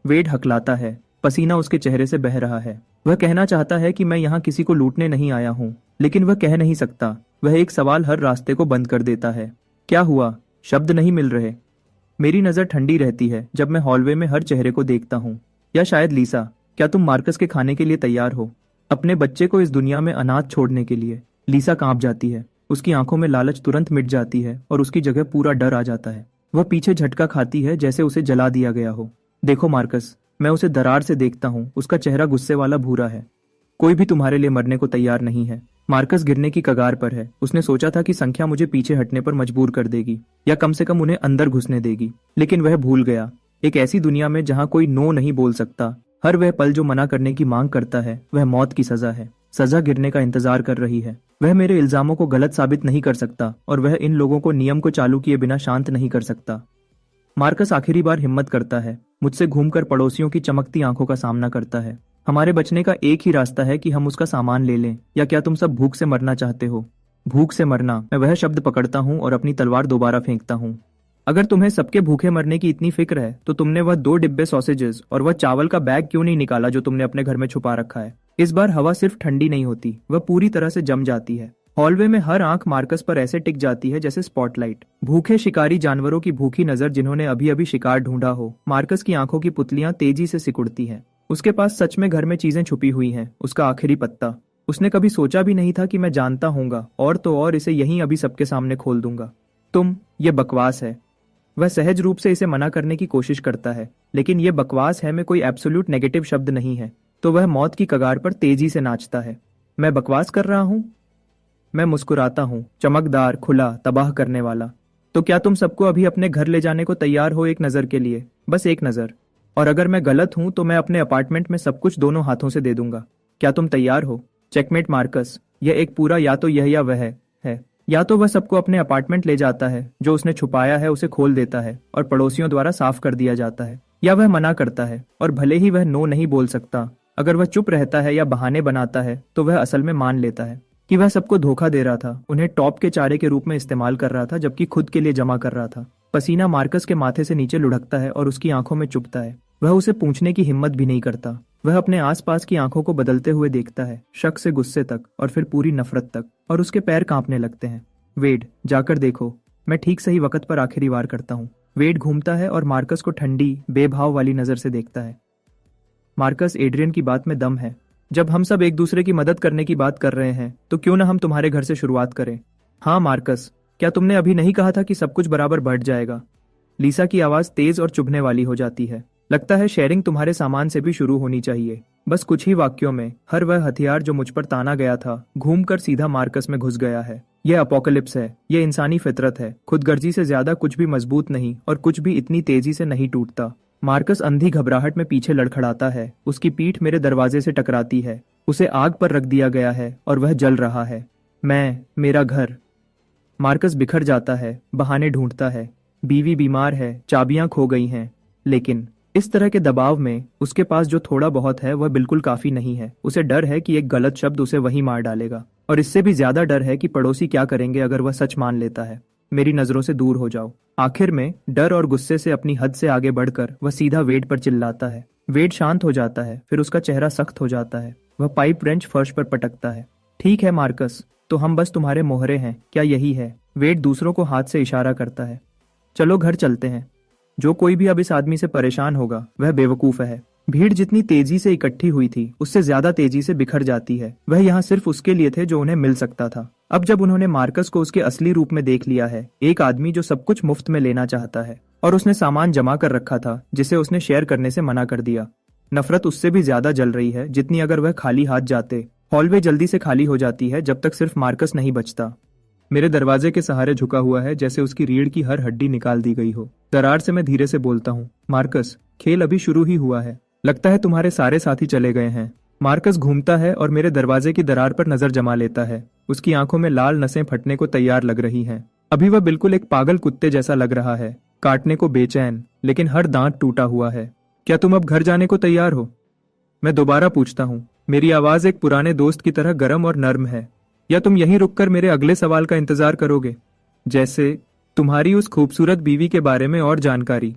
वेड हकलाता है, पसीना उसके चेहरे से बह रहा है। वह कहना चाहता है कि मैं यहाँ किसी को लूटने नहीं आया हूँ, लेकिन वह कह नहीं सकता। वह एक सवाल हर रास्ते को बंद कर देता है। क्या हुआ? शब्द नहीं मिल रहे। मेरी नजर ठंडी रहती है जब मैं हॉलवे में हर चेहरे को देखता हूँ। या शायद लीसा, क्या तुम मार्कस के खाने के लिए तैयार हो? अपने बच्चे को इस दुनिया में अनाथ छोड़ने के लिए। लीसा कांप जाती है। उसकी आंखों में लालच तुरंत मिट जाती है और उसकी जगह पूरा डर आ जाता है। वह पीछे झटका खाती है जैसे उसे जला दिया गया हो। देखो मार्कस, मैं उसे दरार से देखता हूँ। उसका चेहरा गुस्से वाला भूरा है। कोई भी तुम्हारे लिए मरने को तैयार नहीं है। मार्कस गिरने की कगार पर है। उसने सोचा था कि संख्या मुझे पीछे हटने पर मजबूर कर देगी या कम से कम उन्हें अंदर घुसने देगी, लेकिन वह भूल गया। एक ऐसी दुनिया में जहाँ कोई नो नहीं बोल सकता, हर वह पल जो मना करने की मांग करता है वह मौत की सजा है। सजा गिरने का इंतजार कर रही है। वह मेरे इल्जामों को गलत साबित नहीं कर सकता और वह इन लोगों को नियम को चालू किए बिना शांत नहीं कर सकता। मार्कस आखिरी बार हिम्मत करता है। मुझसे घूमकर पड़ोसियों की चमकती आंखों का सामना करता है। हमारे बचने का एक ही रास्ता है कि हम उसका सामान ले लें, या क्या तुम सब भूख से मरना चाहते हो? भूख से मरना। मैं वह शब्द पकड़ता हूँ और अपनी तलवार दोबारा फेंकता हूँ। अगर तुम्हें सबके भूखे मरने की इतनी फिक्र है तो तुमने वह 2 डिब्बे सॉसेजेस और वह चावल का बैग क्यों नहीं निकाला जो तुमने अपने घर में छुपा रखा है? इस बार हवा सिर्फ ठंडी नहीं होती, वह पूरी तरह से जम जाती है। हॉलवे में हर आंख मार्कस पर ऐसे टिक जाती है जैसे स्पॉटलाइट। भूखे शिकारी जानवरों की भूखी नजर जिन्होंने अभी अभी शिकार ढूंढा हो। मार्कस की आंखों की पुतलियां तेजी से सिकुड़ती हैं। उसके पास सच में घर में चीजें छुपी हुई हैं। उसका आखिरी पत्ता। उसने कभी सोचा भी नहीं था कि मैं जानता हूंगा, और तो और इसे यहीं अभी सबके सामने खोल दूंगा। ये बकवास है। वह सहज रूप से इसे मना करने की कोशिश करता है, लेकिन ये बकवास है में कोई एब्सोल्यूट नेगेटिव शब्द नहीं है। तो वह मौत की कगार पर तेजी से नाचता है। मैं बकवास कर रहा हूँ? मैं मुस्कुराता हूँ, चमकदार, खुला, तबाह करने वाला। तो क्या तुम सबको अभी अपने घर ले जाने को तैयार हो एक नजर के लिए? बस एक नजर। और अगर मैं गलत हूं तो मैं अपने अपार्टमेंट में सब कुछ दोनों हाथों से दे दूंगा। क्या तुम तैयार हो? Checkmate Marcus. यह एक पूरा या तो यह या वह है। या तो वह सबको अपने अपार्टमेंट ले जाता है, जो उसने छुपाया है उसे खोल देता है और पड़ोसियों द्वारा साफ कर दिया जाता है, या वह मना करता है और भले ही वह नो नहीं बोल सकता, अगर वह चुप रहता है या बहाने बनाता है तो वह असल में मान लेता है कि वह सबको धोखा दे रहा था, उन्हें टॉप के चारे के रूप में इस्तेमाल कर रहा था जबकि खुद के लिए जमा कर रहा था। पसीना मार्कस के माथे से नीचे लुढ़कता है और उसकी आंखों में चुभता है। वह उसे पूछने की हिम्मत भी नहीं करता। वह अपने आसपास की आंखों को बदलते हुए देखता है, शक से गुस्से तक और फिर पूरी नफरत तक, और उसके पैर कांपने लगते हैं। वेड, जाकर देखो। मैं ठीक सही वक्त पर आखिरी वार करता हूँ। वेड घूमता है और मार्कस को ठंडी, बेभाव वाली नजर से देखता है। मार्कस, एड्रियन की बात में दम है। जब हम सब एक दूसरे की मदद करने की बात कर रहे हैं तो क्यों ना हम तुम्हारे घर से शुरुआत करें? हाँ मार्कस, क्या तुमने अभी नहीं कहा था कि सब कुछ बराबर बढ़ जाएगा? लीसा की आवाज तेज और चुभने वाली हो जाती है। लगता है शेयरिंग तुम्हारे सामान से भी शुरू होनी चाहिए। बस कुछ ही वाक्यों में हर वह हथियार जो मुझ पर ताना गया था घूमकर सीधा मार्कस में घुस गया है। यह अपोकलिप्स है। यह इंसानी फितरत है। खुदगर्जी से ज्यादा कुछ भी मजबूत नहीं और कुछ भी इतनी तेजी से नहीं टूटता। मार्कस अंधी घबराहट में पीछे लड़खड़ाता है। उसकी पीठ मेरे दरवाजे से टकराती है। उसे आग पर रख दिया गया है और वह जल रहा है। मेरा घर। मार्कस बिखर जाता है, बहाने ढूंढता है। बीवी बीमार है, चाबियां खो गई हैं, लेकिन इस तरह के दबाव में उसके पास जो थोड़ा बहुत है वह बिल्कुल काफी नहीं है। उसे डर है कि एक गलत शब्द उसे वहीं मार डालेगा, और इससे भी ज्यादा डर है कि पड़ोसी क्या करेंगे अगर वह सच मान लेता है। मेरी नजरों से दूर हो जाओ। आखिर में डर और गुस्से से अपनी हद से आगे बढ़कर वह सीधा वेड पर चिल्लाता है। वेड शांत हो जाता है, फिर उसका चेहरा सख्त हो जाता है। वह पाइप रेंच फर्श पर पटकता है। ठीक है मार्कस, तो हम बस तुम्हारे मोहरे हैं, क्या यही है? वेड दूसरों को हाथ से इशारा करता है। चलो घर चलते हैं। जो कोई भी अब इस आदमी से परेशान होगा वह बेवकूफ है। भीड़ जितनी तेजी से इकट्ठी हुई थी उससे ज्यादा तेजी से बिखर जाती है। वह यहाँ सिर्फ उसके लिए थे जो उन्हें मिल सकता था। अब जब उन्होंने मार्कस को उसके असली रूप में देख लिया है, एक आदमी जो सब कुछ मुफ्त में लेना चाहता है, और उसने सामान जमा कर रखा था जिसे उसने शेयर करने से मना कर दिया। नफरत उससे भी ज्यादा जल रही है जितनी अगर वह खाली हाथ जाते। हॉलवे जल्दी से खाली हो जाती है जब तक सिर्फ मार्कस नहीं बचता। मेरे दरवाजे के सहारे झुका हुआ है जैसे उसकी रीढ़ की हर हड्डी निकाल दी गई हो। दरार से मैं धीरे से बोलता हूँ, मार्कस, खेल अभी शुरू ही हुआ है। लगता है तुम्हारे सारे साथी चले गए हैं। मार्कस घूमता है और मेरे दरवाजे की दरार पर नजर जमा लेता है। उसकी आंखों में लाल नसें फटने को तैयार लग रही हैं। अभी वह बिल्कुल एक पागल कुत्ते जैसा लग रहा है, काटने को बेचैन, लेकिन हर दांत टूटा हुआ है। क्या तुम अब घर जाने को तैयार हो? मैं दोबारा पूछता हूँ। मेरी आवाज एक पुराने दोस्त की तरह गर्म और नर्म है। या तुम यहीं रुककर मेरे अगले सवाल का इंतजार करोगे, जैसे तुम्हारी उस खूबसूरत बीवी के बारे में और जानकारी?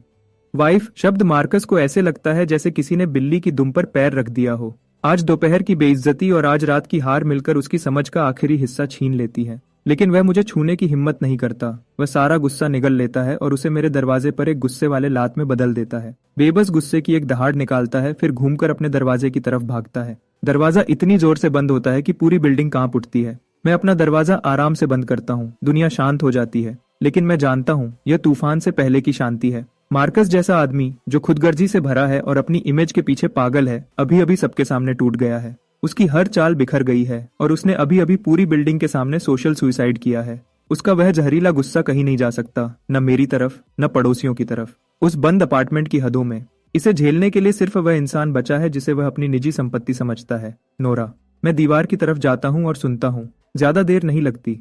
वाइफ शब्द मार्कस को ऐसे लगता है जैसे किसी ने बिल्ली की दुम पर पैर रख दिया हो। आज दोपहर की बेइज्जती और आज रात की हार मिलकर उसकी समझ का आखिरी हिस्सा छीन लेती है, लेकिन वह मुझे छूने की हिम्मत नहीं करता। वह सारा गुस्सा निगल लेता है और उसे मेरे दरवाजे पर एक गुस्से वाले लात में बदल देता है। बेबस गुस्से की एक दहाड़ निकालता है, फिर घूमकर अपने दरवाजे की तरफ भागता है। दरवाजा इतनी जोर से बंद होता है कि पूरी बिल्डिंग कांप उठती है। मैं अपना दरवाजा आराम से बंद करता हूँ। दुनिया शांत हो जाती है, लेकिन मैं जानता हूँ यह तूफान से पहले की शांति है। मार्कस जैसा आदमी जो खुदगर्जी से भरा है और अपनी इमेज के पीछे पागल है, अभी अभी सबके सामने टूट गया है। उसकी हर चाल बिखर गई है और उसने अभी अभी पूरी बिल्डिंग के सामने सोशल सुसाइड किया है। उसका वह जहरीला गुस्सा कहीं नहीं जा सकता, न मेरी तरफ न पड़ोसियों की तरफ। उस बंद अपार्टमेंट की हदों में इसे झेलने के लिए सिर्फ वह इंसान बचा है जिसे वह अपनी निजी संपत्ति समझता है। नोरा। मैं दीवार की तरफ जाता हूँ और सुनता हूँ। ज्यादा देर नहीं लगती।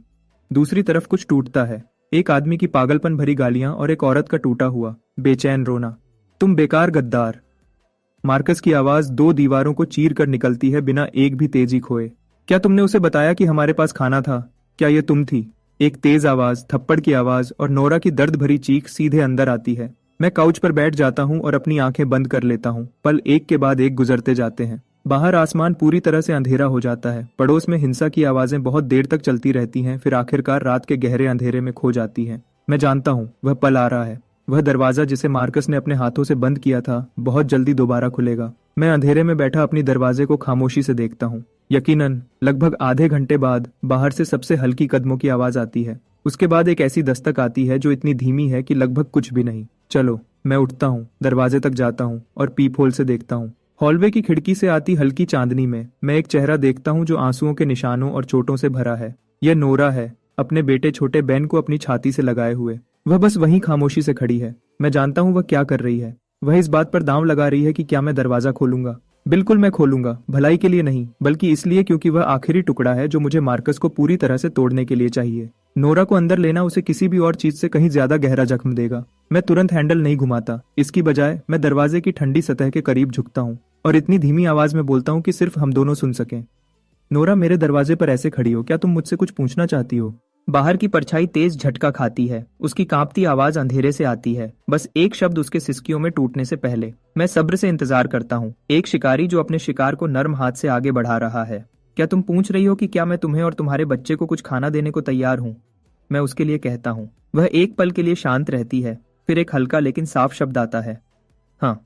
दूसरी तरफ कुछ टूटता है। एक आदमी की पागलपन भरी गालियां और एक औरत का टूटा हुआ बेचैन रोना। तुम बेकार गद्दार। मार्कस की आवाज 2 दीवारों को चीर कर निकलती है बिना एक भी तेजी खोए। क्या तुमने उसे बताया कि हमारे पास खाना था? क्या यह तुम थी? एक तेज आवाज, थप्पड़ की आवाज और नोरा की दर्द भरी चीख सीधे अंदर आती है। मैं काउच पर बैठ जाता हूँ और अपनी आंखें बंद कर लेता हूँ। पल एक के बाद एक गुजरते जाते हैं। बाहर आसमान पूरी तरह से अंधेरा हो जाता है। पड़ोस में हिंसा की आवाजें बहुत देर तक चलती रहती हैं, फिर आखिरकार रात के गहरे अंधेरे में खो जाती हैं। मैं जानता हूँ वह पल आ रहा है। वह दरवाजा जिसे मार्कस ने अपने हाथों से बंद किया था बहुत जल्दी दोबारा खुलेगा। मैं अंधेरे में बैठा अपनी दरवाजे को खामोशी से देखता हूँ। यकीनन लगभग आधे घंटे बाद बाहर से सबसे हल्की कदमों की आवाज आती है। उसके बाद एक ऐसी दस्तक आती है जो इतनी धीमी है कि लगभग कुछ भी नहीं। चलो। मैं उठता हूँ, दरवाजे तक जाता हूँ और पीप होल से देखता हूँ। हॉलवे की खिड़की से आती हल्की चांदनी में मैं एक चेहरा देखता हूँ जो आंसुओं के निशानों और चोटों से भरा है। यह नोरा है, अपने बेटे छोटे बेन को अपनी छाती से लगाए हुए। वह बस वहीं खामोशी से खड़ी है। मैं जानता हूँ वह क्या कर रही है। वह इस बात पर दांव लगा रही है कि क्या मैं दरवाजा खोलूंगा। बिल्कुल मैं खोलूंगा, भलाई के लिए नहीं, बल्कि इसलिए क्योंकि वह आखिरी टुकड़ा है जो मुझे मार्कस को पूरी तरह से तोड़ने के लिए चाहिए। नोरा को अंदर लेना उसे किसी भी और चीज से कहीं ज्यादा गहरा जख्म देगा। मैं तुरंत हैंडल नहीं घुमाता। इसकी बजाय मैं दरवाजे की ठंडी सतह के करीब झुकता हूँ और इतनी धीमी आवाज में बोलता हूँ कि सिर्फ हम दोनों सुन सकें। नोरा, मेरे दरवाजे पर ऐसे खड़ी हो, क्या तुम मुझसे कुछ पूछना चाहती हो? बाहर की परछाई तेज झटका खाती है। उसकी कांपती आवाज अंधेरे से आती है, बस एक शब्द उसके सिसकियों में टूटने से पहले। मैं सब्र से इंतजार करता हूँ, एक शिकारी जो अपने शिकार को नर्म हाथ से आगे बढ़ा रहा है। क्या तुम पूछ रही हो कि क्या मैं तुम्हें और तुम्हारे बच्चे को कुछ खाना देने को तैयार हूँ? मैं उसके लिए कहता हूँ। वह एक पल के लिए शांत रहती है, फिर एक हल्का लेकिन साफ शब्द आता है, हाँ।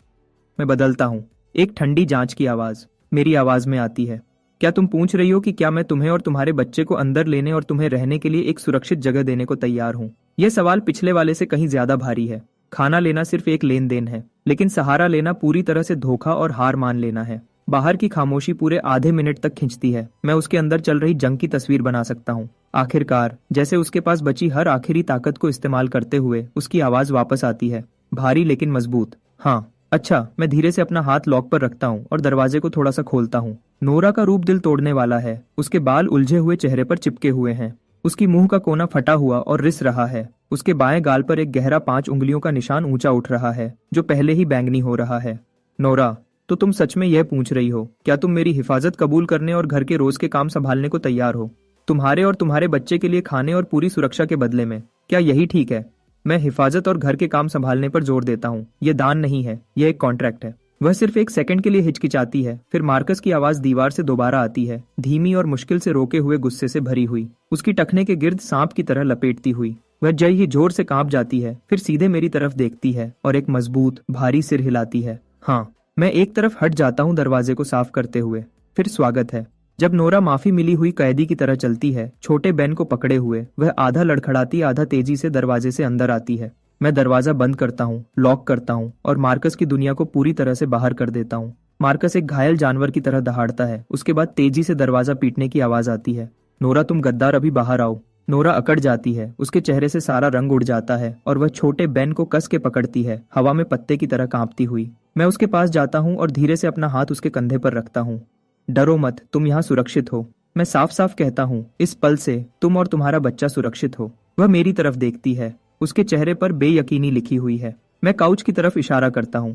मैं बदलता हूँ। एक ठंडी जांच की आवाज मेरी आवाज में आती है। क्या तुम पूछ रही हो कि क्या मैं तुम्हें और तुम्हारे बच्चे को अंदर लेने और तुम्हें रहने के लिए एक सुरक्षित जगह देने को तैयार हूँ? यह सवाल पिछले वाले से कहीं ज्यादा भारी है। खाना लेना सिर्फ एक लेन देन है, लेकिन सहारा लेना पूरी तरह से धोखा और हार मान लेना है। बाहर की खामोशी पूरे आधे मिनट तक खिंचती है। मैं उसके अंदर चल रही जंग की तस्वीर बना सकता हूँ। आखिरकार, जैसे उसके पास बची हर आखिरी ताकत को इस्तेमाल करते हुए उसकी आवाज वापस आती है, भारी लेकिन मजबूत। हाँ। अच्छा। मैं धीरे से अपना हाथ लॉक पर रखता हूँ और दरवाजे को थोड़ा सा खोलता हूँ। नोरा का रूप दिल तोड़ने वाला है। उसके बाल उलझे हुए चेहरे पर चिपके हुए हैं। उसकी मुंह का कोना फटा हुआ और रिस रहा है। उसके बाएं गाल पर एक गहरा 5 उंगलियों का निशान ऊंचा उठ रहा है, जो पहले ही बैंगनी हो रहा है। नोरा, तो तुम सच में यह पूछ रही हो, क्या तुम मेरी हिफाजत कबूल करने और घर के रोज के काम संभालने को तैयार हो? तुम्हारे और तुम्हारे बच्चे के लिए खाने और पूरी सुरक्षा के बदले में, क्या यही ठीक है? मैं हिफाजत और घर के काम संभालने पर जोर देता हूँ। यह दान नहीं है, यह एक कॉन्ट्रैक्ट है। वह सिर्फ एक सेकंड के लिए हिचकिचाती है, फिर मार्कस की आवाज दीवार से दोबारा आती है, धीमी और मुश्किल से रोके हुए गुस्से से भरी हुई, उसकी टखने के गिर्द सांप की तरह लपेटती हुई। वह जय ही जोर से कांप जाती है, फिर सीधे मेरी तरफ देखती है और एक मजबूत भारी सिर हिलाती है। हाँ। मैं एक तरफ हट जाता हूँ दरवाजे को साफ करते हुए। फिर स्वागत है। जब नोरा माफी मिली हुई कैदी की तरह चलती है, छोटे बेन को पकड़े हुए, वह आधा लड़खड़ाती आधा तेजी से दरवाजे से अंदर आती है। मैं दरवाजा बंद करता हूँ, लॉक करता हूँ और मार्कस की दुनिया को पूरी तरह से बाहर कर देता हूँ। मार्कस एक घायल जानवर की तरह दहाड़ता है। उसके बाद तेजी से दरवाजा पीटने की आवाज आती है। नोरा, तुम गद्दार, अभी बाहर आओ। नोरा अकड़ जाती है। उसके चेहरे से सारा रंग उड़ जाता है और वह छोटे बेन को कस के पकड़ती है, हवा में पत्ते की तरह कांपती हुई। मैं उसके पास जाता हूँ और धीरे से अपना हाथ उसके कंधे पर रखता हूँ। डरो मत, तुम यहाँ सुरक्षित हो। मैं साफ साफ कहता हूँ, इस पल से तुम और तुम्हारा बच्चा सुरक्षित हो। वह मेरी तरफ देखती है। उसके चेहरे पर बेयकीनी लिखी हुई है। मैं काउच की तरफ इशारा करता हूँ।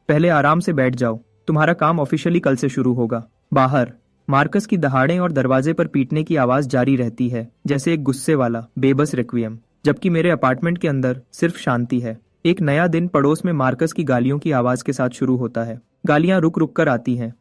पहले आराम से बैठ जाओ, तुम्हारा काम ऑफिशियली कल से शुरू होगा। बाहर मार्कस की दहाड़ें और दरवाजे पर पीटने की आवाज जारी रहती है, जैसे एक गुस्से वाला बेबस रिक्वियम, जबकि मेरे अपार्टमेंट के अंदर सिर्फ शांति है। एक नया दिन पड़ोस में मार्कस की गालियों की आवाज के साथ शुरू होता है। गालियां रुक रुक कर आती हैं।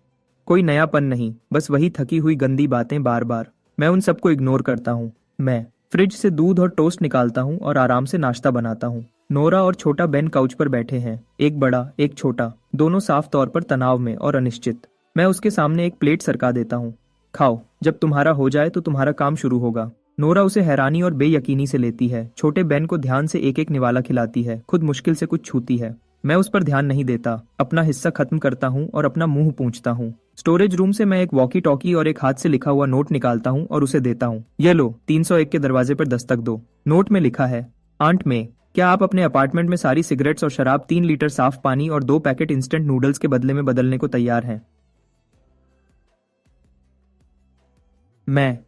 कोई नयापन नहीं, बस वही थकी हुई गंदी बातें बार बार। मैं उन सबको इग्नोर करता हूँ। मैं फ्रिज से दूध और टोस्ट निकालता हूँ और आराम से नाश्ता बनाता हूँ। नोरा और छोटा बेन काउच पर बैठे हैं, एक बड़ा एक छोटा, दोनों साफ तौर पर तनाव में और अनिश्चित। मैं उसके सामने एक प्लेट सरका देता हूँ। खाओ, जब तुम्हारा हो जाए तो तुम्हारा काम शुरू होगा। नोरा उसे हैरानी और बेयकीनी से लेती है। छोटे बेन को ध्यान से एक एक निवाला खिलाती है, खुद मुश्किल से कुछ छूती है। मैं उस पर ध्यान नहीं देता, अपना हिस्सा खत्म करता हूँ और अपना मुंह पूंछता हूँ। स्टोरेज रूम से मैं एक वॉकी टॉकी और एक हाथ से लिखा हुआ नोट निकालता हूँ और उसे देता हूँ। ये लो, 301 के दरवाजे पर दस्तक दो। नोट में लिखा है, आंट में, क्या आप अपने अपार्टमेंट में सारी सिगरेट्स और शराब 3 लीटर साफ पानी और 2 पैकेट इंस्टेंट नूडल्स के बदले में बदलने को तैयार हैं?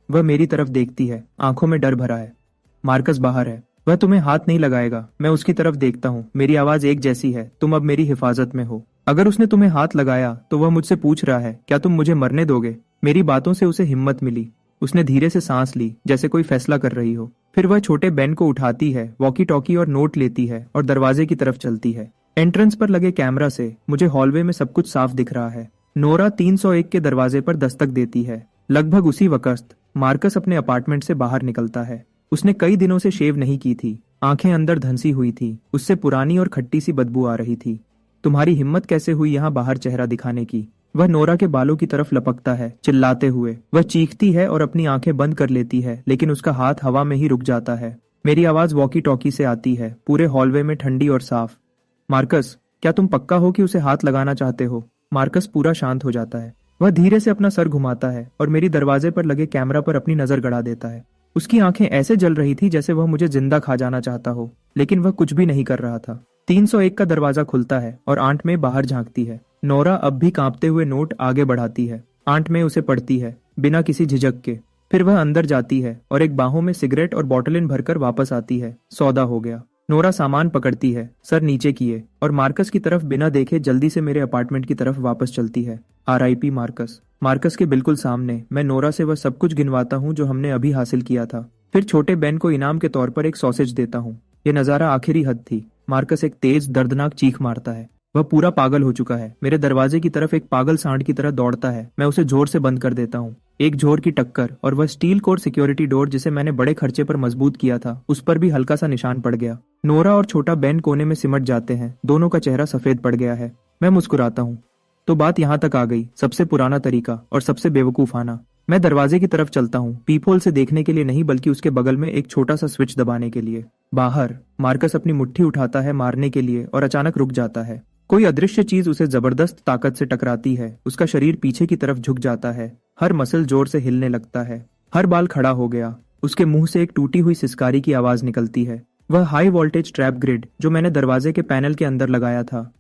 वह मेरी तरफ देखती है, आंखों में डर भरा है। मार्कस बाहर है, वह तुम्हें हाथ नहीं लगाएगा। मैं उसकी तरफ देखता हूँ, मेरी आवाज एक जैसी है, तुम अब मेरी हिफाजत में हो। अगर उसने तुम्हें हाथ लगाया तो वह मुझसे पूछ रहा है, क्या तुम मुझे मरने दोगे? मेरी बातों से उसे हिम्मत मिली। उसने धीरे से सांस ली, जैसे कोई फैसला कर रही हो। फिर वह छोटे बेन को उठाती है, वॉकी टॉकी और नोट लेती है और दरवाजे की तरफ चलती है। एंट्रेंस पर लगे कैमरा से मुझे हॉलवे में सब कुछ साफ दिख रहा है। नोरा 301 के दरवाजे पर दस्तक देती है। लगभग उसी वक्त मार्कस अपने अपार्टमेंट से बाहर निकलता है। उसने कई दिनों से शेव नहीं की थी, आंखें अंदर धंसी हुई थी, उससे पुरानी और खट्टी सी बदबू आ रही थी। तुम्हारी हिम्मत कैसे हुई यहाँ बाहर चेहरा दिखाने की? वह नोरा के बालों की तरफ लपकता है, चिल्लाते हुए। वह चीखती है और अपनी आंखें बंद कर लेती है, लेकिन उसका हाथ हवा में ही रुक जाता है। मेरी आवाज वॉकी टॉकी से आती है, पूरे हॉलवे में ठंडी और साफ। मार्कस, क्या तुम पक्का हो कि उसे हाथ लगाना चाहते हो? मार्कस पूरा शांत हो जाता है। वह धीरे से अपना सर घुमाता है और मेरी दरवाजे पर लगे कैमरा पर अपनी नजर गड़ा देता है। उसकी आंखें ऐसे जल रही थी जैसे वह मुझे जिंदा खा जाना चाहता हो, लेकिन वह कुछ भी नहीं कर रहा था। 301 का दरवाजा खुलता है और आंट में बाहर झांकती है। नोरा अब भी कांपते हुए नोट आगे बढ़ाती है। आंट में उसे पढ़ती है, बिना किसी झिझक के। फिर वह अंदर जाती है और एक बाहों में सिगरेट और बॉटलिन भरकर वापस आती है। सौदा हो गया। नोरा सामान पकड़ती है, सर नीचे किए, और मार्कस की तरफ बिना देखे जल्दी से मेरे अपार्टमेंट की तरफ वापस चलती है। RIP Marcus. मार्कस के बिल्कुल सामने मैं नोरा से वह सब कुछ गिनवाता हूँ जो हमने अभी हासिल किया था। फिर छोटे बेन को इनाम के तौर पर एक सॉसेज देता हूँ। ये नजारा आखिरी हद थी। मार्कस एक तेज दर्दनाक चीख मारता है। वह पूरा पागल हो चुका है, मेरे दरवाजे की तरफ एक पागल सांड की तरह दौड़ता है। मैं उसे जोर से बंद कर देता हूँ। एक जोर की टक्कर और वह स्टील कोर सिक्योरिटी डोर जिसे मैंने बड़े खर्चे पर मजबूत किया था, उस पर भी हल्का सा निशान पड़ गया। नोरा और छोटा बेन कोने में सिमट जाते हैं, दोनों का चेहरा सफेद पड़ गया है। मैं मुस्कुराता हूँ। तो बात यहाँ तक आ गई, सबसे पुराना तरीका और सबसे बेवकूफाना। मैं दरवाजे की तरफ चलता हूँ, पीपहोल से देखने के लिए नहीं, बल्कि उसके बगल में एक छोटा सा स्विच दबाने के लिए। बाहर मार्कस अपनी मुट्ठी उठाता है मारने के लिए और अचानक रुक जाता है। कोई अदृश्य चीज उसे जबरदस्त ताकत से टकराती है। उसका शरीर पीछे की तरफ झुक जाता है, हर मसल जोर से हिलने लगता है, हर बाल खड़ा हो गया। उसके मुंह से एक टूटी हुई सिसकारी की आवाज निकलती है। वह हाई वोल्टेज ट्रैप ग्रिड जो मैंने दरवाजे के पैनल के अंदर लगाया था।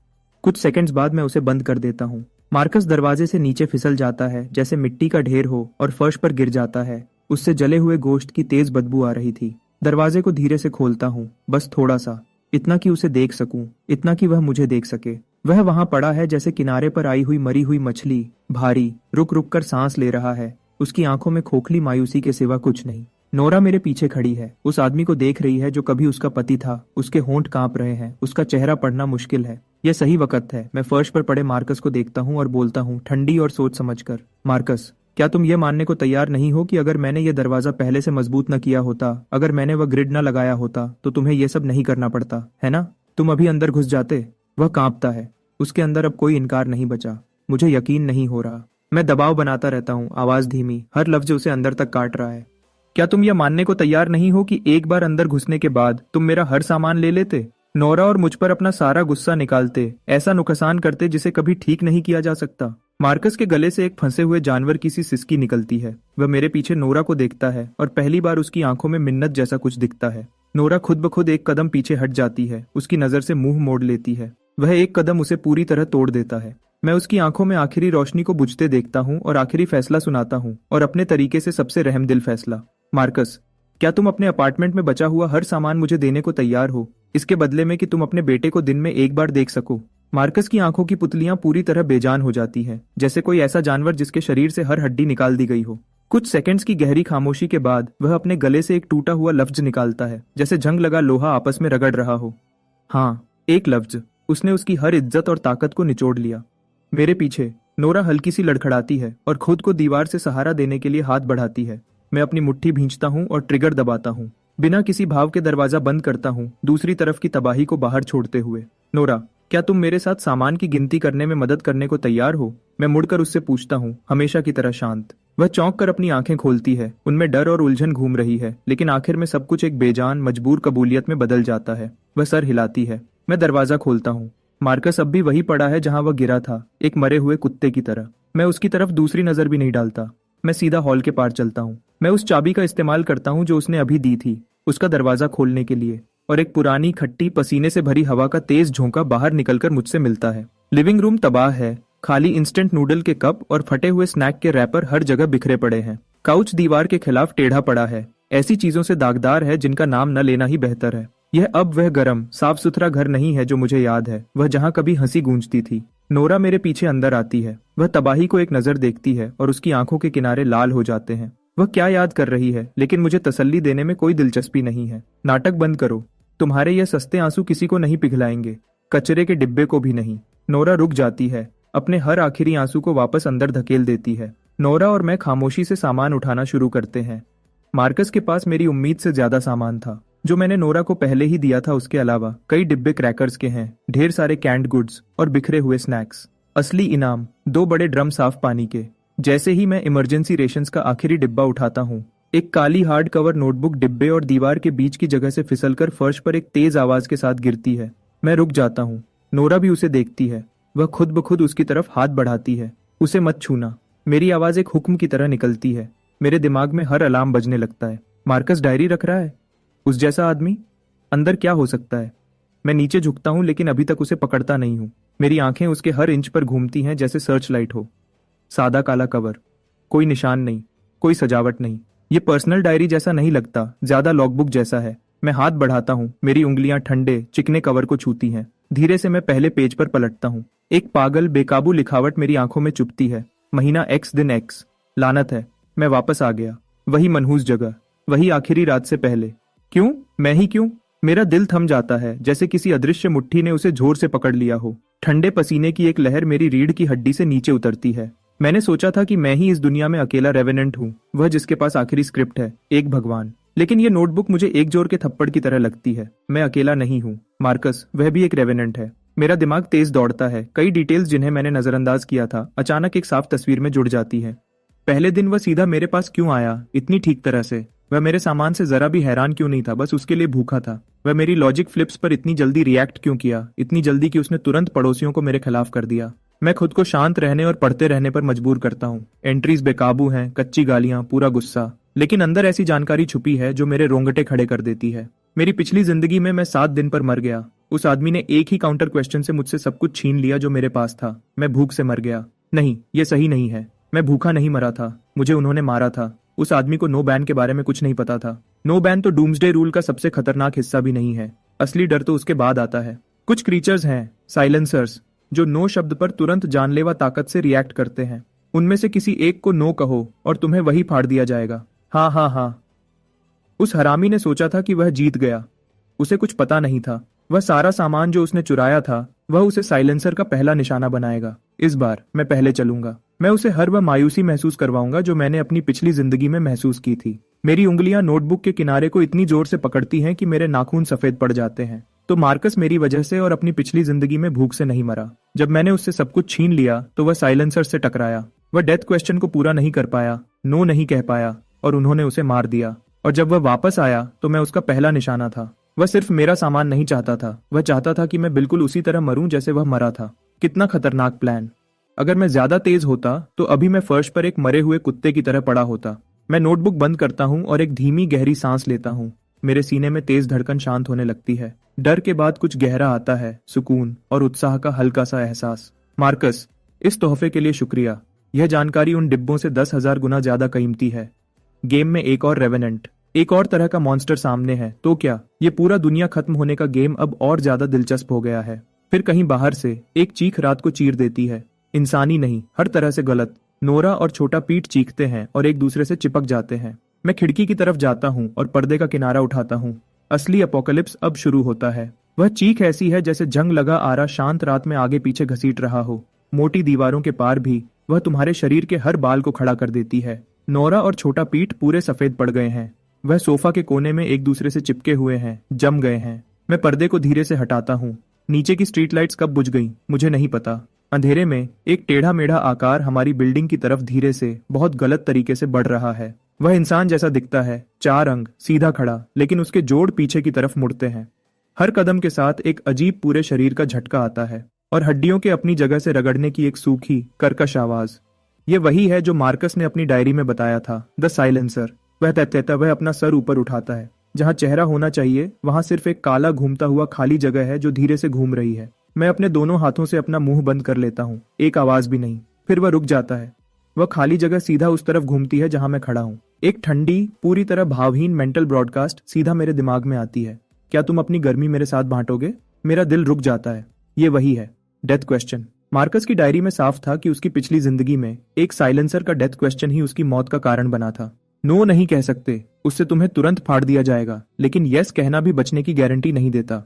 कुछ सेकंड्स बाद मैं उसे बंद कर देता हूँ। मार्कस दरवाजे से नीचे फिसल जाता है जैसे मिट्टी का ढेर हो और फर्श पर गिर जाता है। उससे जले हुए गोश्त की तेज बदबू आ रही थी। दरवाजे को धीरे से खोलता हूँ, बस थोड़ा सा, इतना कि उसे देख सकूं, इतना कि वह मुझे देख सके। वह वहां पड़ा है जैसे किनारे पर आई हुई मरी हुई मछली, भारी, रुक रुक कर सांस ले रहा है। उसकी आंखों में खोखली मायूसी के सिवा कुछ नहीं। नोरा मेरे पीछे खड़ी है, उस आदमी को देख रही है जो कभी उसका पति था। उसके होंठ कांप रहे हैं, उसका चेहरा पढ़ना मुश्किल है। यह सही वक्त है। मैं फर्श पर पड़े मार्कस को देखता हूँ और बोलता हूँ, ठंडी और सोच समझकर, मार्कस, क्या तुम ये मानने को तैयार नहीं हो कि अगर मैंने ये दरवाजा पहले से मजबूत न किया होता, अगर मैंने वह ग्रिड न लगाया होता, तो तुम्हें यह सब नहीं करना पड़ता, है ना? तुम अभी अंदर घुस जाते। वह कांपता है, उसके अंदर अब कोई इनकार नहीं बचा। मुझे यकीन नहीं हो रहा। मैं दबाव बनाता रहता हूँ, आवाज धीमी, हर लफ्ज उसे अंदर तक काट रहा है। क्या तुम यह मानने को तैयार नहीं हो कि एक बार अंदर घुसने के बाद तुम मेरा हर सामान ले लेते, नोरा और मुझ पर अपना सारा गुस्सा निकालते, ऐसा नुकसान करते जिसे कभी ठीक नहीं किया जा सकता? मार्कस के गले से एक फंसे हुए जानवर की सी सिसकी निकलती है। वह मेरे पीछे नोरा को देखता है और पहली बार उसकी आंखों में मिन्नत जैसा कुछ दिखता है। नोरा खुद ब खुद एक कदम पीछे हट जाती है, उसकी नजर से मुंह मोड़ लेती है। वह एक कदम उसे पूरी तरह तोड़ देता है। मैं उसकी आंखों में आखिरी रोशनी को बुझते देखता हूँ और आखिरी फैसला सुनाता हूँ, और अपने तरीके से सबसे रहमदिल फैसला। मार्कस, क्या तुम अपने अपार्टमेंट में बचा हुआ हर सामान मुझे देने को तैयार हो, इसके बदले में कि तुम अपने बेटे को दिन में एक बार देख सको? मार्कस की आंखों की पुतलियां पूरी तरह बेजान हो जाती हैं, जैसे कोई ऐसा जानवर जिसके शरीर से हर हड्डी निकाल दी गई हो। कुछ सेकंड्स की गहरी खामोशी के बाद वह अपने गले से एक टूटा हुआ लफ्ज निकालता है, जैसे जंग लगा लोहा आपस में रगड़ रहा हो। हाँ। एक लफ्ज, उसने उसकी हर इज्जत और ताकत को निचोड़ लिया। मेरे पीछे नोरा हल्की सी लड़खड़ाती है और खुद को दीवार से सहारा देने के लिए हाथ बढ़ाती है। मैं अपनी मुट्ठी भींचता हूँ और ट्रिगर दबाता हूँ। बिना किसी भाव के दरवाजा बंद करता हूँ, दूसरी तरफ की तबाही को बाहर छोड़ते हुए। नोरा, क्या तुम मेरे साथ सामान की गिनती करने में मदद करने को तैयार हो? मैं मुड़कर उससे पूछता हूँ, हमेशा की तरह शांत। वह चौंक कर अपनी आंखें खोलती है। उनमें डर और उलझन घूम रही है, लेकिन आखिर में सब कुछ एक बेजान मजबूर कबूलियत में बदल जाता है। वह सर हिलाती है। मैं दरवाजा खोलता हूँ। मार्कस अब भी वही पड़ा है जहां वह गिरा था, एक मरे हुए कुत्ते की तरह। मैं उसकी तरफ दूसरी नजर भी नहीं डालता। मैं सीधा हॉल के पार चलता हूँ। मैं उस चाबी का इस्तेमाल करता हूँ जो उसने अभी दी थी, उसका दरवाजा खोलने के लिए, और एक पुरानी खट्टी पसीने से भरी हवा का तेज झोंका बाहर निकलकर मुझसे मिलता है। लिविंग रूम तबाह है। खाली इंस्टेंट नूडल के कप और फटे हुए स्नैक के रैपर हर जगह बिखरे पड़े हैं। काउच दीवार के खिलाफ टेढ़ा पड़ा है, ऐसी चीजों से दागदार है जिनका नाम न लेना ही बेहतर है। यह अब वह गर्म साफ सुथरा घर नहीं है जो मुझे याद है, वह जहाँ कभी हंसी गूंजती थी। नोरा मेरे पीछे अंदर आती है। वह तबाही को एक नजर देखती है और उसकी आंखों के किनारे लाल हो जाते हैं। वह क्या याद कर रही है, लेकिन मुझे तसल्ली देने में कोई दिलचस्पी नहीं है। नाटक बंद करो, तुम्हारे यह सस्ते आंसू किसी को नहीं पिघलाएंगे, कचरे के डिब्बे को भी नहीं। नोरा रुक जाती है, अपने हर आखिरी आंसू को वापस अंदर धकेल देती है। नोरा और मैं खामोशी से सामान उठाना शुरू करते हैं। मार्कस के पास मेरी उम्मीद से ज्यादा सामान था। जो मैंने नोरा को पहले ही दिया था उसके अलावा कई डिब्बे क्रैकर्स के हैं, ढेर सारे कैंड गुड्स और बिखरे हुए स्नैक्स। असली इनाम 2 बड़े ड्रम साफ पानी के। जैसे ही मैं इमरजेंसी रेशंस का आखिरी डिब्बा उठाता हूँ, एक काली हार्ड कवर नोटबुक डिब्बे और दीवार के बीच की जगह से फिसलकर फर्श पर एक तेज आवाज के साथ गिरती है। मैं रुक जाता हूँ। नोरा भी उसे देखती है। वह खुद ब खुद उसकी तरफ हाथ बढ़ाती है। उसे मत छूना। मेरी आवाज एक हुक्म की तरह निकलती है। मेरे दिमाग में हर अलार्म बजने लगता है। मार्कस डायरी रख रहा है, उस जैसा आदमी। अंदर क्या हो सकता है? मैं नीचे झुकता हूं, लेकिन अभी तक उसे पकड़ता नहीं हूं। मेरी आंखें उसके हर इंच पर घूमती हैं जैसे सर्च लाइट हो। सादा काला कवर, कोई निशान नहीं, कोई सजावट नहीं। ये पर्सनल डायरी जैसा नहीं लगता, ज्यादा लॉगबुक जैसा है। मैं हाथ बढ़ाता हूँ। मेरी उंगलियां ठंडे चिकने कवर को छूती हैं। धीरे से मैं पहले पेज पर पलटता हूँ। एक पागल बेकाबू लिखावट मेरी आंखों में चुभती है। महीना X दिन X। लानत है, मैं वापस आ गया। वही मनहूस जगह, वही आखिरी रात से पहले। क्यों? मैं ही क्यों? मेरा दिल थम जाता है, जैसे किसी अदृश्य मुट्ठी ने उसे जोर से पकड़ लिया हो। ठंडे पसीने की एक लहर मेरी रीढ़ की हड्डी से नीचे उतरती है। मैंने सोचा था कि मैं ही इस दुनिया में अकेला रेवेनेंट हूँ, वह जिसके पास आखिरी स्क्रिप्ट है, एक भगवान। लेकिन ये नोटबुक मुझे एक जोर के थप्पड़ की तरह लगती है। मैं अकेला नहीं हूँ। मार्कस, वह भी एक रेवेनेंट है। मेरा दिमाग तेज दौड़ता है। कई डिटेल्स जिन्हें मैंने नजरअंदाज किया था अचानक एक साफ तस्वीर में जुड़ जाती है। पहले दिन वह सीधा मेरे पास क्यों आया, इतनी ठीक तरह से? वह मेरे सामान से जरा भी हैरान क्यों नहीं था, बस उसके लिए भूखा था? वह मेरी लॉजिक फ्लिप्स पर इतनी जल्दी रिएक्ट क्यों किया, इतनी जल्दी कि उसने तुरंत पड़ोसियों को मेरे खिलाफ कर दिया? मैं खुद को शांत रहने और पढ़ते रहने पर मजबूर करता हूँ। एंट्रीज बेकाबू हैं, कच्ची गालियां, पूरा गुस्सा, लेकिन अंदर ऐसी जानकारी छुपी है जो मेरे रोंगटे खड़े कर देती है। मेरी पिछली जिंदगी में मैं 7 दिन पर मर गया। उस आदमी ने एक ही काउंटर क्वेश्चन से मुझसे सब कुछ छीन लिया जो मेरे पास था। मैं भूख से मर गया। नहीं, ये सही नहीं है। मैं भूखा नहीं मरा था, मुझे उन्होंने मारा था। उस आदमी को नो बैन के बारे में कुछ नहीं पता था। नो बैन तो डूम्सडे रूल का सबसे खतरनाक हिस्सा भी नहीं है। असली डर तो उसके बाद आता है। कुछ क्रीचर्स हैं, साइलेंसर्स, जो नो शब्द पर तुरंत जानलेवा ताकत से रिएक्ट करते हैं। उनमें से किसी एक को नो कहो और तुम्हें वही फाड़ दिया जाएगा। हाँ हाँ हाँ। उस हरामी ने सोचा था कि वह जीत गया। उसे कुछ पता नहीं था, वह सारा सामान जो उसने चुराया था वह उसे साइलेंसर का पहला निशाना बनाएगा। इस बार मैं पहले चलूंगा। मैं उसे हर वह मायूसी महसूस करवाऊंगा जो मैंने अपनी पिछली जिंदगी में महसूस की थी। मेरी उंगलियां नोटबुक के किनारे को इतनी जोर से पकड़ती हैं कि मेरे नाखून सफेद पड़ जाते हैं। तो मार्कस मेरी वजह से और अपनी पिछली जिंदगी में भूख से नहीं मरा। जब मैंने उससे सब कुछ छीन लिया तो वह साइलेंसर से टकराया। वह डेथ क्वेश्चन को पूरा नहीं कर पाया, नो नहीं कह पाया, और उन्होंने उसे मार दिया। और जब वह वापस आया तो मैं उसका पहला निशाना था। वह सिर्फ मेरा सामान नहीं चाहता था, वह चाहता था कि मैं बिल्कुल उसी तरह मरूं जैसे वह मरा था। कितना खतरनाक प्लान। अगर मैं ज्यादा तेज होता तो अभी मैं फर्श पर एक मरे हुए कुत्ते की तरह पड़ा होता। मैं नोटबुक बंद करता हूँ और एक धीमी गहरी सांस लेता हूँ। मेरे सीने में तेज धड़कन शांत होने लगती है। डर के बाद कुछ गहरा आता है, सुकून और उत्साह का हल्का सा एहसास। मार्कस, इस तोहफे के लिए शुक्रिया। यह जानकारी उन डिब्बों से 10,000 गुना ज्यादा कीमती है। गेम में एक और रेवेनेंट, एक और तरह का मॉन्स्टर सामने है। तो क्या ये पूरा दुनिया खत्म होने का गेम अब और ज्यादा दिलचस्प हो गया है? फिर कहीं बाहर से एक चीख रात को चीर देती है। इंसानी नहीं, हर तरह से गलत। नोरा और छोटा पीट चीखते हैं और एक दूसरे से चिपक जाते हैं। मैं खिड़की की तरफ जाता हूँ और पर्दे का किनारा उठाता हूँ। असली अपोकलिप्स अब शुरू होता है। वह चीख ऐसी है जैसे जंग लगा आरा शांत रात में आगे पीछे घसीट रहा हो। मोटी दीवारों के पार भी वह तुम्हारे शरीर के हर बाल को खड़ा कर देती है। नोरा और छोटा पीठ पूरे सफेद पड़ गए हैं। वह सोफा के कोने में एक दूसरे से चिपके हुए हैं, जम गए हैं। मैं पर्दे को धीरे से हटाता हूँ। नीचे की स्ट्रीट लाइट्स कब बुझ गईं मुझे नहीं पता। अंधेरे में एक टेढ़ा मेढ़ा आकार हमारी बिल्डिंग की तरफ धीरे से बहुत गलत तरीके से बढ़ रहा है। वह इंसान जैसा दिखता है, 4 अंग, सीधा खड़ा, लेकिन उसके जोड़ पीछे की तरफ मुड़ते हैं। हर कदम के साथ एक अजीब पूरे शरीर का झटका आता है और हड्डियों के अपनी जगह से रगड़ने की एक सूखी कर्कश आवाज। ये वही है जो मार्कस ने अपनी डायरी में बताया था, द साइलेंसर। वह तहता वह अपना सर ऊपर उठाता है। जहां चेहरा होना चाहिए वहां सिर्फ एक काला घूमता हुआ खाली जगह है जो धीरे से घूम रही है। मैं अपने दोनों हाथों से अपना मुंह बंद कर लेता हूँ, एक आवाज भी नहीं। फिर वह रुक जाता है। वह खाली जगह सीधा उस तरफ घूमती है जहां मैं खड़ा हूँ। एक ठंडी, पूरी तरह भावहीन मेंटल ब्रॉडकास्ट सीधा मेरे दिमाग में आती है। क्या तुम अपनी गर्मी मेरे साथ बांटोगे? मेरा दिल रुक जाता है। ये वही है, डेथ क्वेश्चन। मार्कस की डायरी में साफ था कि उसकी पिछली जिंदगी में एक साइलेंसर का डेथ क्वेश्चन ही उसकी मौत का कारण बना था। नो नहीं कह सकते, उससे तुम्हें तुरंत फाड़ दिया जाएगा, लेकिन यस कहना भी बचने की गारंटी नहीं देता।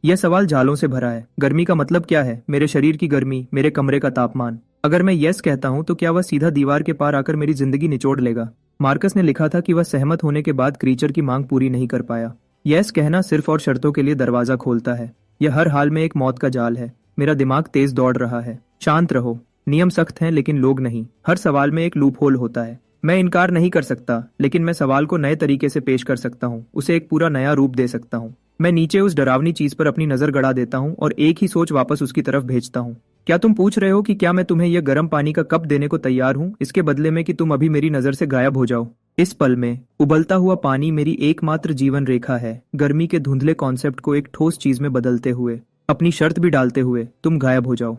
यह सवाल जालों से भरा है। गर्मी का मतलब क्या है? मेरे शरीर की गर्मी, मेरे कमरे का तापमान। अगर मैं यस कहता हूं तो क्या वह सीधा दीवार के पार आकर मेरी जिंदगी निचोड़ लेगा? मार्कस ने लिखा था कि वह सहमत होने के बाद क्रीचर की मांग पूरी नहीं कर पाया। यस कहना सिर्फ और शर्तों के लिए दरवाजा खोलता है। यह हर हाल में एक मौत का जाल है। मेरा दिमाग तेज दौड़ रहा है। शांत रहो, नियम सख्त हैं लेकिन लोग नहीं। हर सवाल में एक लूप होल होता है। मैं इनकार नहीं कर सकता, लेकिन मैं सवाल को नए तरीके से पेश कर सकता हूँ, उसे एक पूरा नया रूप दे सकता हूँ। मैं नीचे उस डरावनी चीज पर अपनी नजर गड़ा देता हूँ और एक ही सोच वापस उसकी तरफ भेजता हूँ। क्या तुम पूछ रहे हो कि क्या मैं तुम्हें यह गर्म पानी का कप देने को तैयार हूँ, इसके बदले में कि तुम अभी मेरी नजर से गायब हो जाओ? इस पल में उबलता हुआ पानी मेरी एकमात्र जीवन रेखा है। गर्मी के धुंधले कॉन्सेप्ट को एक ठोस चीज में बदलते हुए, अपनी शर्त भी डालते हुए, तुम गायब हो जाओ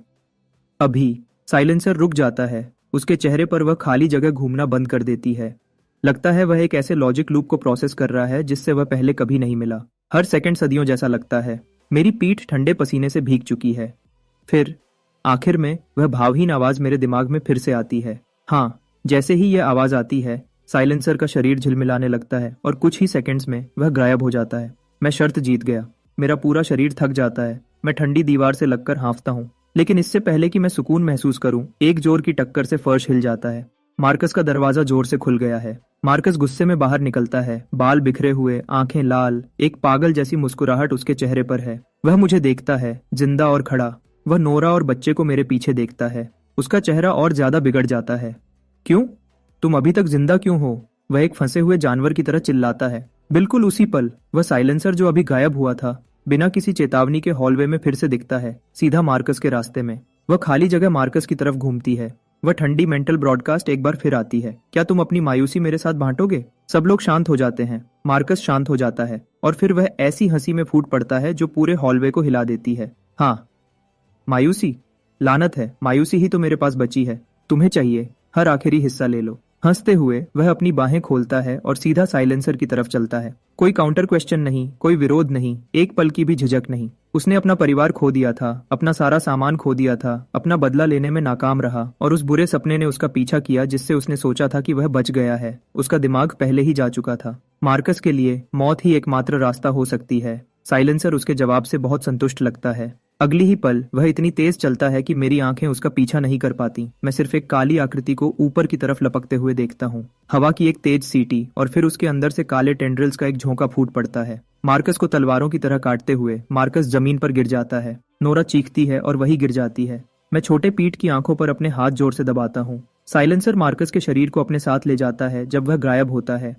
अभी। साइलेंसर रुक जाता है। उसके चेहरे पर वह खाली जगह घूमना बंद कर देती है। लगता है वह एक ऐसे लॉजिक लूप को प्रोसेस कर रहा है जिससे वह पहले कभी नहीं मिला। हर सेकंड सदियों जैसा लगता है। मेरी पीठ ठंडे पसीने से भीग चुकी है। फिर आखिर में वह भावहीन आवाज मेरे दिमाग में फिर से आती है। हाँ, जैसे ही यह आवाज आती है, साइलेंसर का शरीर झिलमिलाने लगता है और कुछ ही सेकंड्स में वह गायब हो जाता है। मैं शर्त जीत गया। मेरा पूरा शरीर थक जाता है। मैं ठंडी दीवार से लगकर हाँफता हूँ, लेकिन इससे पहले कि मैं सुकून महसूस करूं, एक जोर की टक्कर से फर्श हिल जाता है। मार्कस का दरवाजा जोर से खुल गया है। मार्कस गुस्से में बाहर निकलता है, बाल बिखरे हुए, आंखें लाल, एक पागल जैसी मुस्कुराहट उसके चेहरे पर है। वह मुझे देखता है, जिंदा और खड़ा। वह नोरा और बच्चे को मेरे पीछे देखता है। उसका चेहरा और ज्यादा बिगड़ जाता है। क्यों? तुम अभी तक जिंदा क्यों हो? वह एक फंसे हुए जानवर की तरह चिल्लाता है। बिल्कुल उसी पल वह साइलेंसर जो अभी गायब हुआ था, बिना किसी चेतावनी के हॉलवे में फिर से दिखता है, सीधा मार्कस के रास्ते में। वह खाली जगह मार्कस की तरफ घूमती है। वह ठंडी मेंटल ब्रॉडकास्ट एक बार फिर आती है। क्या तुम अपनी मायूसी मेरे साथ बांटोगे? सब लोग शांत हो जाते हैं। मार्कस शांत हो जाता है और फिर वह ऐसी हंसी में फूट पड़ता है जो पूरे हॉलवे को हिला देती है। हाँ, मायूसी? लानत है, मायूसी ही तो मेरे पास बची है। तुम्हें चाहिए, हर आखिरी हिस्सा ले लो। हंसते हुए वह अपनी बाहें खोलता है और सीधा साइलेंसर की तरफ चलता है। कोई काउंटर क्वेश्चन नहीं, कोई विरोध नहीं, एक पल की भी झिझक नहीं। उसने अपना परिवार खो दिया था, अपना सारा सामान खो दिया था, अपना बदला लेने में नाकाम रहा और उस बुरे सपने ने उसका पीछा किया जिससे उसने सोचा था कि वह बच गया है। उसका दिमाग पहले ही जा चुका था। मार्कस के लिए मौत ही एकमात्र रास्ता हो सकती है। साइलेंसर उसके जवाब से बहुत संतुष्ट लगता है। अगली ही पल वह इतनी तेज चलता है कि मेरी आंखें उसका पीछा नहीं कर पाती। मैं सिर्फ एक काली आकृति को ऊपर की तरफ लपकते हुए देखता हूँ। हवा की एक तेज सीटी और फिर उसके अंदर से काले टेंड्रिल्स का एक झोंका फूट पड़ता है। मार्कस को तलवारों की तरह काटते हुए मार्कस जमीन पर गिर जाता है। नोरा चीखती है और वही गिर जाती है। मैं छोटे पीठ की आंखों पर अपने हाथ जोर से दबाता हूँ। साइलेंसर मार्कस के शरीर को अपने साथ ले जाता है जब वह गायब होता है।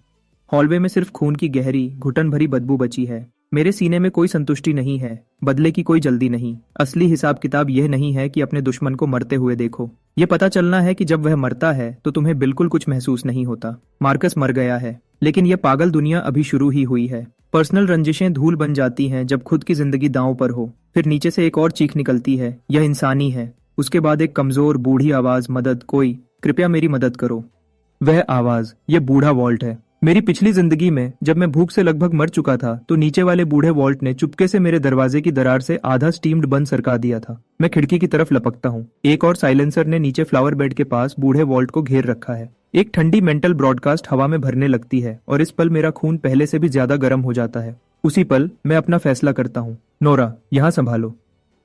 हॉलवे में सिर्फ खून की गहरी, घुटन भरी बदबू बची है। मेरे सीने में कोई संतुष्टि नहीं है, बदले की कोई जल्दी नहीं। असली हिसाब किताब यह नहीं है कि अपने दुश्मन को मरते हुए देखो। ये पता चलना है कि जब वह मरता है तो तुम्हें बिल्कुल कुछ महसूस नहीं होता। मार्कस मर गया है, लेकिन यह पागल दुनिया अभी शुरू ही हुई है। पर्सनल रंजिशें धूल बन जाती हैं जब खुद की जिंदगी दांव पर हो। फिर नीचे से एक और चीख निकलती है, यह इंसानी है। उसके बाद एक कमजोर बूढ़ी आवाज, मदद, कोई, कृपया मेरी मदद करो। वह आवाज, यह बूढ़ा वॉल्ट है। मेरी पिछली जिंदगी में जब मैं भूख से लगभग मर चुका था तो नीचे वाले बूढ़े वॉल्ट ने चुपके से मेरे दरवाजे की दरार से आधा स्टीम्ड बन सरका दिया था। मैं खिड़की की तरफ लपकता हूँ। एक और साइलेंसर ने नीचे फ्लावर बेड के पास बूढ़े वॉल्ट को घेर रखा है। एक ठंडी मेंटल ब्रॉडकास्ट हवा में भरने लगती है और इस पल मेरा खून पहले से भी ज्यादा गर्म हो जाता है। उसी पल मैं अपना फैसला करता हूँ। नोरा, यहाँ संभालो।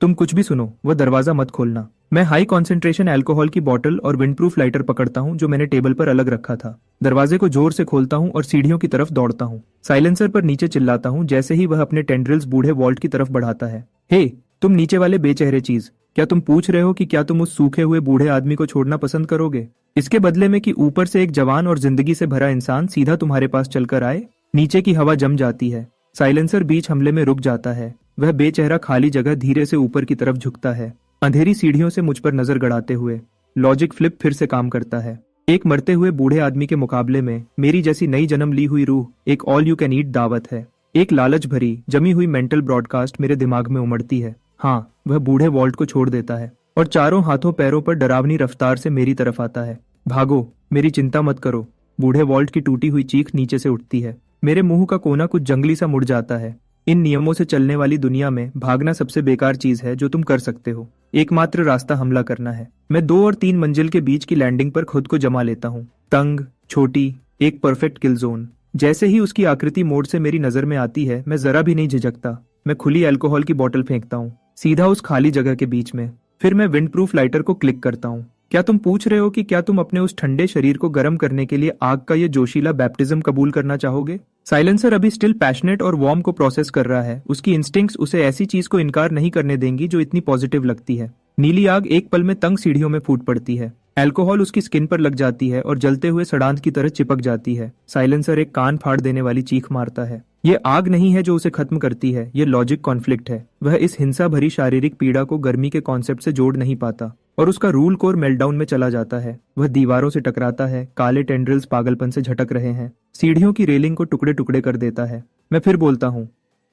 तुम कुछ भी सुनो, वह दरवाजा मत खोलना। मैं हाई कॉन्सेंट्रेशन अल्कोहल की बोतल और विंडप्रूफ लाइटर पकड़ता हूँ जो मैंने टेबल पर अलग रखा था। दरवाजे को जोर से खोलता हूँ और सीढ़ियों की तरफ दौड़ता हूँ। साइलेंसर पर नीचे चिल्लाता हूँ जैसे ही वह अपने टेंड्रिल्स बूढ़े वॉल्ट की तरफ बढ़ाता है। हे, तुम नीचे वाले बेचेहरे चीज, क्या तुम पूछ रहे हो कि क्या तुम उस सूखे हुए बूढ़े आदमी को छोड़ना पसंद करोगे, इसके बदले में कि ऊपर से एक जवान और जिंदगी से भरा इंसान सीधा तुम्हारे पास चलकर आए? नीचे की हवा जम जाती है। साइलेंसर बीच हमले में रुक जाता है। वह बेचेहरा खाली जगह धीरे से ऊपर की तरफ झुकता है, अंधेरी सीढ़ियों से मुझ पर नजर गड़ाते हुए। लॉजिक फ्लिप फिर से काम करता है। एक मरते हुए बूढ़े आदमी के मुकाबले में मेरी जैसी नई जन्म ली हुई रूह एक ऑल यू कैन ईट दावत है। एक लालच भरी जमी हुई मेंटल ब्रॉडकास्ट मेरे दिमाग में उमड़ती है। हाँ, वह बूढ़े वॉल्ट को छोड़ देता है और चारों हाथों पैरों पर डरावनी रफ्तार से मेरी तरफ आता है। भागो, मेरी चिंता मत करो। बूढ़े वॉल्ट की टूटी हुई चीख नीचे से उठती है। मेरे मुंह का कोना कुछ जंगली सा मुड़ जाता है। इन नियमों से चलने वाली दुनिया में भागना सबसे बेकार चीज है जो तुम कर सकते हो। एकमात्र रास्ता हमला करना है। मैं 2 और 3 मंजिल के बीच की लैंडिंग पर खुद को जमा लेता हूँ। तंग, छोटी, एक परफेक्ट किल जोन। जैसे ही उसकी आकृति मोड़ से मेरी नजर में आती है, मैं जरा भी नहीं झिझकता। मैं खुली अल्कोहल की बोतल फेंकता हूँ, सीधा उस खाली जगह के बीच में। फिर मैं विंड प्रूफ लाइटर को क्लिक करता हूँ। क्या तुम पूछ रहे हो कि क्या तुम अपने उस ठंडे शरीर को गर्म करने के लिए आग का ये जोशीला बैप्टिज्म कबूल करना चाहोगे? साइलेंसर अभी स्टिल पैशनेट और वार्म को प्रोसेस कर रहा है। उसकी इंस्टिंक्ट्स उसे ऐसी चीज को इनकार नहीं करने देंगी जो इतनी पॉजिटिव लगती है। नीली आग एक पल में तंग सीढ़ियों में फूट पड़ती है। अल्कोहल उसकी स्किन पर लग जाती है और जलते हुए सड़ांध की तरह चिपक जाती है। साइलेंसर एक कान फाड़ देने वाली चीख मारता है। ये आग नहीं है जो उसे खत्म करती है, ये लॉजिक कॉन्फ्लिक्ट है। वह इस हिंसा भरी शारीरिक पीड़ा को गर्मी के कॉन्सेप्ट से जोड़ नहीं पाता और उसका रूल कोर मेल्टडाउन में चला जाता है। वह दीवारों से टकराता है, काले टेंड्रिल्स पागलपन से झटक रहे हैं, सीढ़ियों की रेलिंग को टुकड़े टुकड़े कर देता है। मैं फिर बोलता हूँ,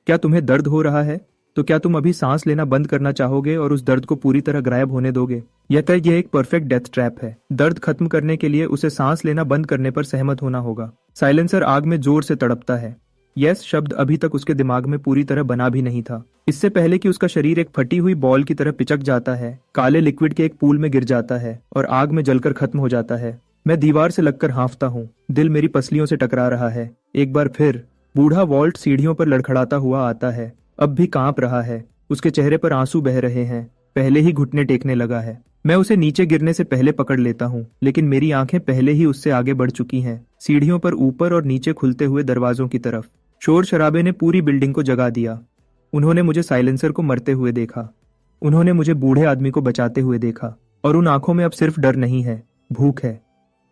क्या तुम्हें दर्द हो रहा है? तो क्या तुम अभी सांस लेना बंद करना चाहोगे और उस दर्द को पूरी तरह गायब होने दोगे? यह एक परफेक्ट डेथ ट्रैप है। दर्द खत्म करने के लिए उसे सांस लेना बंद करने पर सहमत होना होगा। साइलेंसर आग में जोर से तड़पता है। यस शब्द अभी तक उसके दिमाग में पूरी तरह बना भी नहीं था। इससे पहले कि उसका शरीर एक फटी हुई बॉल की तरह पिचक जाता है, काले लिक्विड के एक पूल में गिर जाता है और आग में जलकर खत्म हो जाता है। मैं दीवार से लगकर हाँफता हूँ। दिल मेरी पसलियों से टकरा रहा है। एक बार फिर बूढ़ा वॉल्ट सीढ़ियों पर लड़खड़ाता हुआ आता है। अब भी कांप रहा है। उसके चेहरे पर आंसू बह रहे हैं। पहले ही घुटने टेकने लगा है। मैं उसे नीचे गिरने से पहले पकड़ लेता हूँ, लेकिन मेरी आंखें पहले ही उससे आगे बढ़ चुकी हैं, सीढ़ियों पर ऊपर और नीचे खुलते हुए दरवाजों की तरफ। शोर शराबे ने पूरी बिल्डिंग को जगा दिया। उन्होंने मुझे साइलेंसर को मरते हुए देखा। उन्होंने मुझे बूढ़े आदमी को बचाते हुए देखा। और उन आंखों में अब सिर्फ डर नहीं है, भूख है,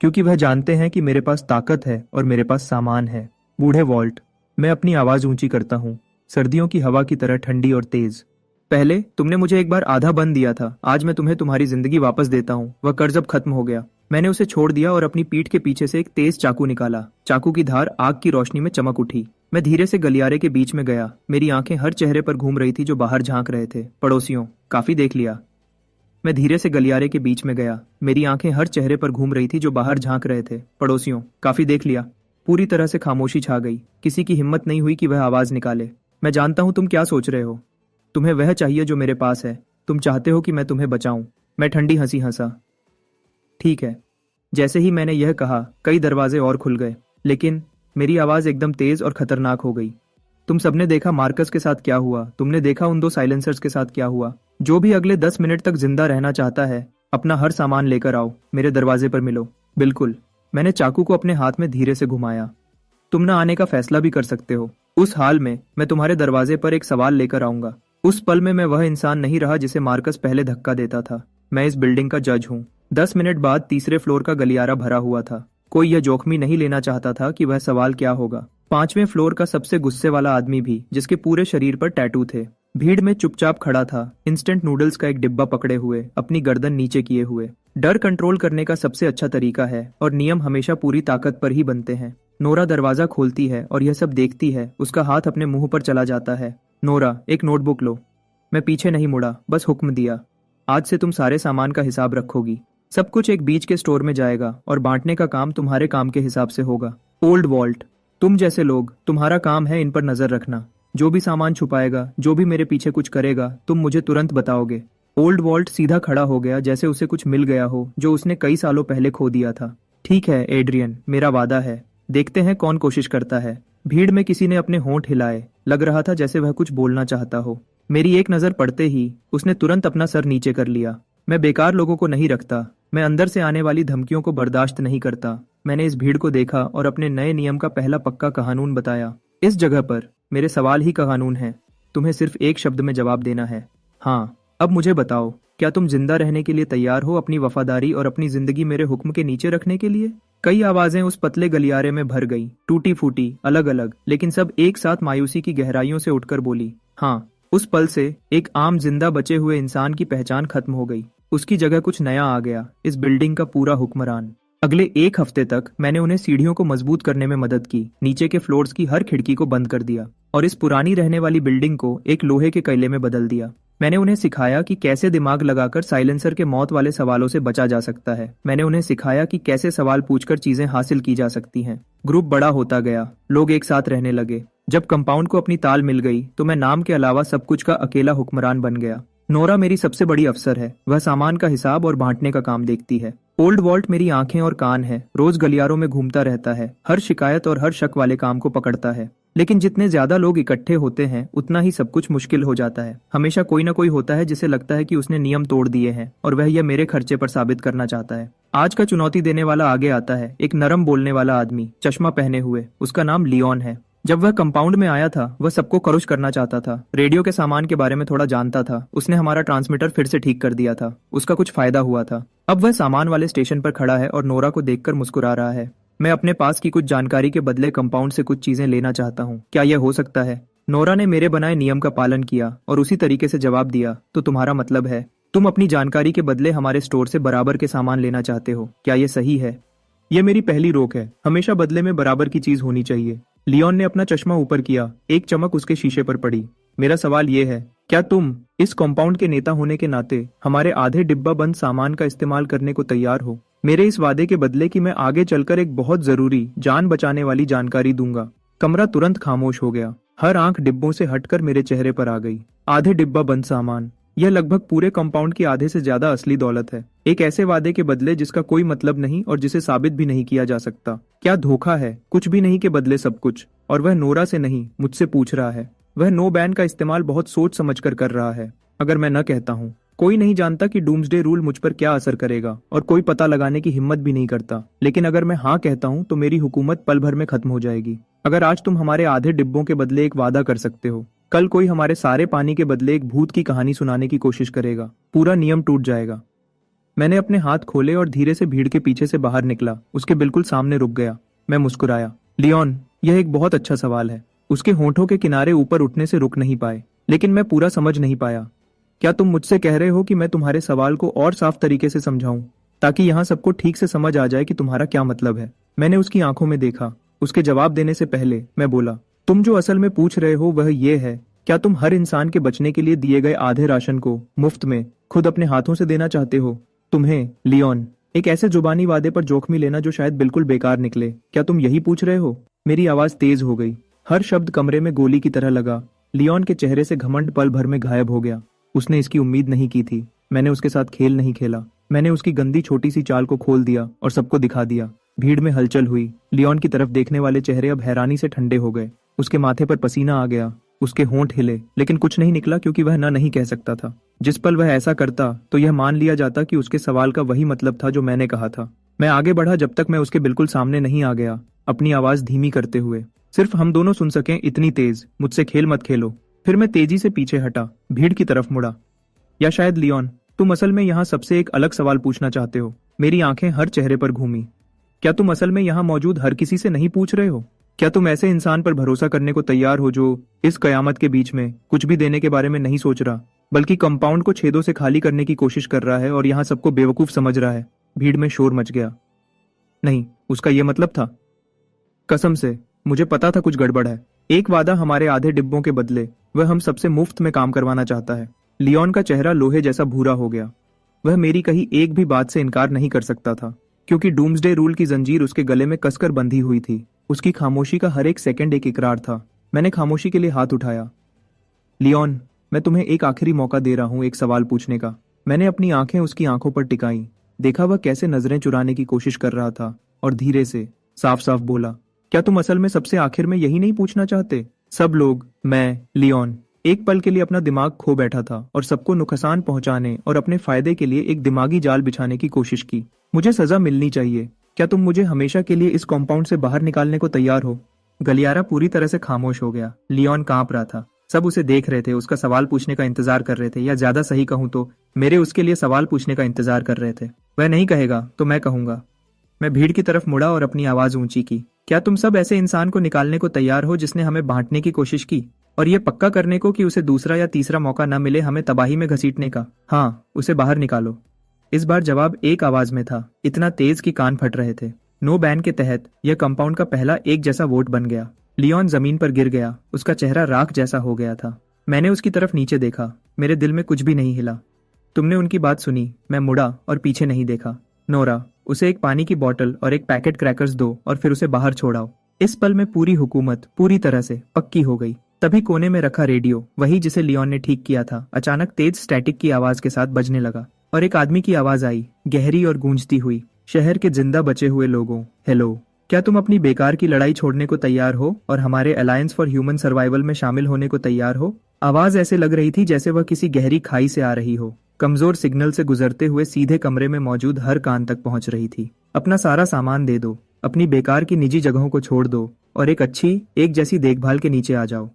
क्योंकि वह जानते हैं कि मेरे पास ताकत है और मेरे पास सामान है। बूढ़े वॉल्ट, मैं अपनी आवाज ऊंची करता हूँ, सर्दियों की हवा की तरह ठंडी और तेज। पहले तुमने मुझे एक बार आधा बन दिया था, आज मैं तुम्हें तुम्हारी जिंदगी वापस देता हूँ। वह कर्ज अब खत्म हो गया। मैंने उसे छोड़ दिया और अपनी पीठ के पीछे से एक तेज चाकू निकाला। चाकू की धार आग की रोशनी में चमक उठी। मैं धीरे से गलियारे के बीच में गया। मेरी आंखें हर चेहरे पर घूम रही थी जो बाहर झांक रहे थे। पड़ोसियों, काफी देख लिया। मैं धीरे से गलियारे के बीच में गया। मेरी आंखें हर चेहरे पर घूम रही थी जो बाहर झांक रहे थे। पड़ोसियों, काफी देख लिया। पूरी तरह से खामोशी छा गई। किसी की हिम्मत नहीं हुई कि वह आवाज निकाले। मैं जानता हूं तुम क्या सोच रहे हो। तुम्हें वह चाहिए जो मेरे पास है। तुम चाहते हो कि मैं तुम्हें बचाऊं। मैं ठंडी हंसी हंसा। ठीक है। जैसे ही मैंने यह कहा, कई दरवाजे और खुल गए, लेकिन मेरी आवाज एकदम तेज और खतरनाक हो गई। तुम सबने देखा मार्कस के साथ क्या हुआ। तुमने देखा उन 2 साइलेंसर्स के साथ क्या हुआ। जो भी अगले 10 मिनट तक जिंदा रहना चाहता है, अपना हर सामान लेकर आओ, मेरे दरवाजे पर मिलो। बिल्कुल। मैंने चाकू को अपने हाथ में धीरे से घुमाया। तुम ना आने का फैसला भी कर सकते हो। उस हाल में मैं तुम्हारे दरवाजे पर एक सवाल लेकर आऊंगा। उस पल में मैं वह इंसान नहीं रहा जिसे मार्कस पहले धक्का देता था। मैं इस बिल्डिंग का जज हूँ। 10 मिनट बाद तीसरे फ्लोर का गलियारा भरा हुआ था। कोई यह जोखमी नहीं लेना चाहता था कि वह सवाल क्या होगा। 5वें फ्लोर का सबसे गुस्से वाला आदमी भी, जिसके पूरे शरीर पर टैटू थे, भीड़ में चुपचाप खड़ा था, इंस्टेंट नूडल्स का एक डिब्बा पकड़े हुए, अपनी गर्दन नीचे किए हुए। डर कंट्रोल करने का सबसे अच्छा तरीका है और नियम हमेशा पूरी ताकत पर ही बनते हैं। नोरा दरवाजा खोलती है और यह सब देखती है। उसका हाथ अपने मुंह पर चला जाता है। नोरा, एक नोटबुक लो। मैं पीछे नहीं मुड़ा, बस हुक्म दिया। आज से तुम सारे सामान का हिसाब रखोगी। सब कुछ एक बीच के स्टोर में जाएगा और बांटने का काम तुम्हारे काम के हिसाब से होगा। ओल्ड वॉल्ट, तुम जैसे लोग, तुम्हारा काम है इन पर नजर रखना। जो भी सामान छुपाएगा, जो भी मेरे पीछे कुछ करेगा, तुम मुझे तुरंत बताओगे। ओल्ड वॉल्ट सीधा खड़ा हो गया, जैसे उसे कुछ मिल गया हो जो उसने कई सालों पहले खो दिया था। ठीक है एड्रियन, मेरा वादा है। देखते हैं कौन कोशिश करता है। भीड़ में किसी ने अपने होंठ हिलाए, लग रहा था जैसे वह कुछ बोलना चाहता हो। मेरी एक नजर पड़ते ही उसने तुरंत अपना सर नीचे कर लिया। मैं बेकार लोगों को नहीं रखता, मैं अंदर से आने वाली धमकियों को बर्दाश्त नहीं करता। मैंने इस भीड़ को देखा और अपने नए नियम का पहला पक्का कानून बताया। इस जगह पर मेरे सवाल ही का कानून है। तुम्हें सिर्फ एक शब्द में जवाब देना है, हाँ। अब मुझे बताओ, क्या तुम जिंदा रहने के लिए तैयार हो, अपनी वफादारी और अपनी जिंदगी मेरे हुक्म के नीचे रखने के लिए? कई आवाजें उस पतले गलियारे में भर गई, टूटी फूटी, अलग अलग, लेकिन सब एक साथ मायूसी की गहराइयों से उठकर बोली, हाँ। उस पल से एक आम जिंदा बचे हुए इंसान की पहचान खत्म हो गई। उसकी जगह कुछ नया आ गया, इस बिल्डिंग का पूरा हुक्मरान। अगले एक हफ्ते तक मैंने उन्हें सीढ़ियों को मजबूत करने में मदद की, नीचे के फ्लोर्स की हर खिड़की को बंद कर दिया और इस पुरानी रहने वाली बिल्डिंग को एक लोहे के कैले में बदल दिया। मैंने उन्हें सिखाया कि कैसे दिमाग लगाकर साइलेंसर के मौत वाले सवालों से बचा जा सकता है। मैंने उन्हें सिखाया कि कैसे सवाल पूछकर चीजें हासिल की जा सकती हैं। ग्रुप बड़ा होता गया, लोग एक साथ रहने लगे। जब कंपाउंड को अपनी ताल मिल गई तो मैं नाम के अलावा सब कुछ का अकेला हुक्मरान बन गया। नोरा मेरी सबसे बड़ी अफसर है, वह सामान का हिसाब और बांटने का काम देखती है। ओल्ड वॉल्ट मेरी आंखें और कान है, रोज गलियारों में घूमता रहता है, हर शिकायत और हर शक वाले काम को पकड़ता है। लेकिन जितने ज्यादा लोग इकट्ठे होते हैं उतना ही सब कुछ मुश्किल हो जाता है। हमेशा कोई ना कोई होता है जिसे लगता है कि उसने नियम तोड़ दिए हैं और वह यह मेरे खर्चे पर साबित करना चाहता है। आज का चुनौती देने वाला आगे आता है, एक नरम बोलने वाला आदमी, चश्मा पहने हुए। उसका नाम लियोन है। जब वह कंपाउंड में आया था वह सबको खुश करना चाहता था, रेडियो के सामान के बारे में थोड़ा जानता था। उसने हमारा ट्रांसमीटर फिर से ठीक कर दिया था, उसका कुछ फायदा हुआ था। अब वह सामान वाले स्टेशन पर खड़ा है और नोरा को देखकर मुस्कुरा रहा है। मैं अपने पास की कुछ जानकारी के बदले कंपाउंड से कुछ चीजें लेना चाहता हूँ, क्या यह हो सकता है? नोरा ने मेरे बनाए नियम का पालन किया और उसी तरीके से जवाब दिया, तो तुम्हारा मतलब है तुम अपनी जानकारी के बदले हमारे स्टोर से बराबर के सामान लेना चाहते हो, क्या यह सही है? यह मेरी पहली रोक है, हमेशा बदले में बराबर की चीज होनी चाहिए। लियोन ने अपना चश्मा ऊपर किया, एक चमक उसके शीशे पर पड़ी। मेरा सवाल यह है, क्या तुम इस कंपाउंड के नेता होने के नाते हमारे आधे डिब्बा बंद सामान का इस्तेमाल करने को तैयार हो, मेरे इस वादे के बदले कि मैं आगे चलकर एक बहुत जरूरी जान बचाने वाली जानकारी दूंगा? कमरा तुरंत खामोश हो गया, हर आंख डिब्बों से हटकर मेरे चेहरे पर आ गई। आधे डिब्बा बंद सामान, यह लगभग पूरे कंपाउंड की आधे से ज्यादा असली दौलत है, एक ऐसे वादे के बदले जिसका कोई मतलब नहीं और जिसे साबित भी नहीं किया जा सकता। क्या धोखा है? कुछ भी नहीं के बदले सब कुछ। और वह नोरा से नहीं, मुझसे पूछ रहा है। वह नो बैन का इस्तेमाल बहुत सोच समझ कर रहा है। अगर मैं न कहता हूँ, कोई नहीं जानता कि डूम्सडे रूल मुझ पर क्या असर करेगा और कोई पता लगाने की हिम्मत भी नहीं करता। लेकिन अगर मैं हाँ कहता हूँ तो मेरी हुकूमत पल भर में खत्म हो जाएगी। अगर आज तुम हमारे आधे डिब्बों के बदले एक वादा कर सकते हो, कल कोई हमारे सारे पानी के बदले एक भूत की कहानी सुनाने की कोशिश करेगा, पूरा नियम टूट जाएगा। मैंने अपने हाथ खोले और धीरे से भीड़ के पीछे से बाहर निकला, उसके बिल्कुल सामने रुक गया। मैं मुस्कुराया। लियोन, यह एक बहुत अच्छा सवाल है। उसके होंठों के किनारे ऊपर उठने से रुक नहीं पाए, लेकिन मैं पूरा समझ नहीं पाया। क्या तुम मुझसे कह रहे हो कि मैं तुम्हारे सवाल को और साफ तरीके से समझाऊं, ताकि यहाँ सबको ठीक से समझ आ जाए कि तुम्हारा क्या मतलब है? मैंने उसकी आंखों में देखा। उसके जवाब देने से पहले मैं बोला, तुम जो असल में पूछ रहे हो वह ये है, क्या तुम हर इंसान के बचने के लिए दिए गए आधे राशन को मुफ्त में खुद अपने हाथों से देना चाहते हो? तुम्हें, लियोन, एक ऐसे जुबानी वादे पर जोखमी लेना जो शायद बिल्कुल बेकार निकले, क्या तुम यही पूछ रहे हो? मेरी आवाज तेज हो गई, हर शब्द कमरे में गोली की तरह लगा। लियोन के चेहरे से घमंड पल भर में गायब हो गया। उसने इसकी उम्मीद नहीं की थी। मैंने उसके साथ खेल नहीं खेला। मैंने उसकी गंदी छोटी सी चाल को खोल दिया और सबको दिखा दिया। भीड़ में हलचल हुई। लियोन की तरफ देखने वाले चेहरे अब हैरानी से ठंडे हो गए। उसके माथे पर पसीना आ गया, उसके होंठ हिले, लेकिन कुछ नहीं निकला क्योंकि वह न नहीं कह सकता था। जिस पल वह ऐसा करता तो यह मान लिया जाता कि उसके सवाल का वही मतलब था जो मैंने कहा था। मैं आगे बढ़ा जब तक मैं उसके बिल्कुल सामने नहीं आ गया, अपनी आवाज धीमी करते हुए, सिर्फ हम दोनों सुन सकें इतनी तेज, मुझसे खेल मत खेलो। फिर मैं तेजी से पीछे हटा, भीड़ की तरफ मुड़ा। या शायद लियोन, तुम असल में यहाँ सबसे एक अलग सवाल पूछना चाहते हो? मेरी आंखें हर चेहरे पर घूमी। क्या तुम असल में यहाँ मौजूद हर किसी से नहीं पूछ रहे हो? क्या तुम ऐसे इंसान पर भरोसा करने को तैयार हो जो इस कयामत के बीच में कुछ भी देने के बारे में नहीं सोच रहा, बल्कि कंपाउंड को छेदों से खाली करने की कोशिश कर रहा है और यहाँ सबको बेवकूफ समझ रहा है? भीड़ में शोर मच गया। नहीं, उसका यह मतलब था। कसम से मुझे पता था कुछ गड़बड़ है। एक वादा हमारे आधे डिब्बों के बदले वह हम सबसे मुफ्त में काम करवाना चाहता है। लियोन का चेहरा लोहे जैसा भूरा हो गया। वह मेरी कही एक भी बात से इनकार नहीं कर सकता था, क्योंकि डूम्सडे रूल की जंजीर उसके गले में कसकर बंधी हुई थी। उसकी खामोशी का हर एक सेकंड एक इकरार था। मैंने खामोशी के लिए हाथ उठाया। लियोन, मैं तुम्हें एक आखिरी मौका दे रहा हूं एक सवाल पूछने का। मैंने अपनी आंखें उसकी आंखों पर टिकाई, देखा वह कैसे नजरें चुराने की कोशिश कर रहा था और धीरे से साफ साफ बोला, क्या तुम असल में सबसे आखिर में यही नहीं पूछना चाहते? सब लोग, मैं, लियोन, एक पल के लिए अपना दिमाग खो बैठा था और सबको नुकसान पहुंचाने और अपने फायदे के लिए एक दिमागी जाल बिछाने की कोशिश की। मुझे सजा मिलनी चाहिए। क्या तुम मुझे हमेशा के लिए इस कॉम्पाउंड से बाहर निकालने को तैयार हो? गलियारा पूरी तरह से खामोश हो गया। लियोन कांप रहा था। सब उसे देख रहे थे, उसका सवाल पूछने का इंतजार कर रहे थे, या ज्यादा सही कहूं तो मेरे उसके लिए सवाल पूछने का इंतजार कर रहे थे। वह नहीं कहेगा तो मैं कहूंगा। मैं भीड़ की तरफ मुड़ा और अपनी आवाज ऊंची की। क्या तुम सब ऐसे इंसान को निकालने को तैयार हो जिसने हमें बांटने की कोशिश की, और ये पक्का करने को कि उसे दूसरा या तीसरा मौका न मिले हमें तबाही में घसीटने का? हाँ, उसे बाहर निकालो। इस बार जवाब एक आवाज में था, इतना तेज कि कान फट रहे थे। नो बैन के तहत यह कंपाउंड का पहला एक जैसा वोट बन गया। लियोन जमीन पर गिर गया, उसका चेहरा राख जैसा हो गया था। मैंने उसकी तरफ नीचे देखा, मेरे दिल में कुछ भी नहीं हिला। तुमने उनकी बात सुनी। मैं मुड़ा और पीछे नहीं देखा। नोरा, उसे एक पानी की बोतल और एक पैकेट क्रैकर्स दो और फिर उसे बाहर छोड़ाओ। इस पल में पूरी हुकूमत पूरी तरह से पक्की हो गई। तभी कोने में रखा रेडियो, वही जिसे लियोन ने ठीक किया था, अचानक तेज स्टैटिक की आवाज के साथ बजने लगा और एक आदमी की आवाज आई, गहरी और गूंजती हुई। शहर के जिंदा बचे हुए लोगों, हेलो, क्या तुम अपनी बेकार की लड़ाई छोड़ने को तैयार हो और हमारे अलायंस फॉर ह्यूमन सर्वाइवल में शामिल होने को तैयार हो? आवाज ऐसे लग रही थी जैसे वह किसी गहरी खाई से आ रही हो, कमजोर सिग्नल से गुजरते हुए सीधे कमरे में मौजूद हर कान तक पहुंच रही थी। अपना सारा सामान दे दो, अपनी बेकार की निजी जगहों को छोड़ दो और एक अच्छी, एक जैसी देखभाल के नीचे आ जाओ।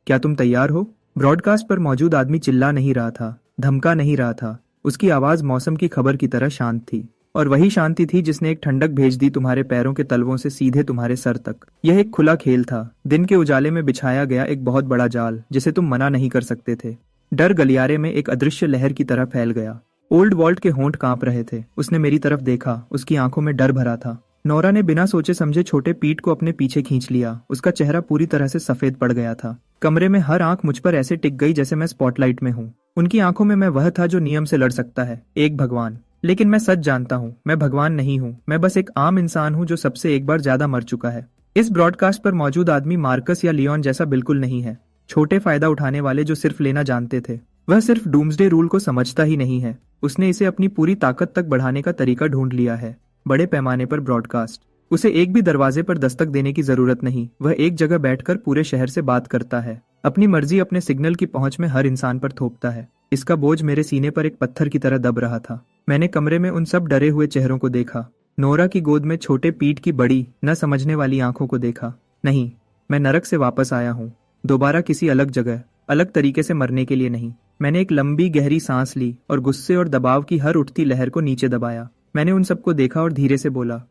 क्या तुम तैयार हो? ब्रॉडकास्ट पर मौजूद आदमी चिल्ला नहीं रहा था, धमका नहीं रहा था। उसकी आवाज मौसम की खबर की तरह शांत थी, और वही शांति थी जिसने एक ठंडक भेज दी तुम्हारे पैरों के तलवों से सीधे तुम्हारे सर तक। यह एक खुला खेल था, दिन के उजाले में बिछाया गया एक बहुत बड़ा जाल जिसे तुम मना नहीं कर सकते थे। डर गलियारे में एक अदृश्य लहर की तरह फैल गया। ओल्ड वॉल्ट के होंठ कांप रहे थे। उसने मेरी तरफ देखा, उसकी आंखों में डर भरा था। नोरा ने बिना सोचे समझे छोटे पीठ को अपने पीछे खींच लिया। उसका चेहरा पूरी तरह से सफेद पड़ गया था। कमरे में हर आंख मुझ पर ऐसे टिक गई जैसे मैं स्पॉटलाइट में हूँ। उनकी आंखों में मैं वह था जो नियम से लड़ सकता है, एक भगवान। लेकिन मैं सच जानता हूँ, मैं भगवान नहीं हूँ। मैं बस एक आम इंसान हूँ जो सबसे एक बार ज्यादा मर चुका है। इस ब्रॉडकास्ट पर मौजूद आदमी मार्कस या लियोन जैसा बिल्कुल नहीं है। छोटे फायदा उठाने वाले जो सिर्फ लेना जानते थे। वह सिर्फ डूम्सडे रूल को समझता ही नहीं है, उसने इसे अपनी पूरी ताकत तक बढ़ाने का तरीका ढूंढ लिया है। बड़े पैमाने पर ब्रॉडकास्ट। उसे एक भी दरवाजे पर दस्तक देने की जरूरत नहीं। वह एक जगह बैठकर पूरे शहर से बात करता है, अपनी मर्जी अपने सिग्नल की पहुंच में हर इंसान पर थोपता है। इसका बोझ मेरे सीने पर एक पत्थर की तरह दब रहा था। मैंने कमरे में उन सब डरे हुए चेहरों को देखा। नोरा की गोद में छोटे पीठ की बड़ी न समझने वाली आंखों को देखा। नहीं, मैं नरक से वापस आया हूँ, दोबारा किसी अलग जगह, अलग तरीके से मरने के लिए नहीं। मैंने एक लंबी गहरी सांस ली और गुस्से और दबाव की हर उठती लहर को नीचे दबाया। मैंने उन सबको देखा और धीरे से बोला,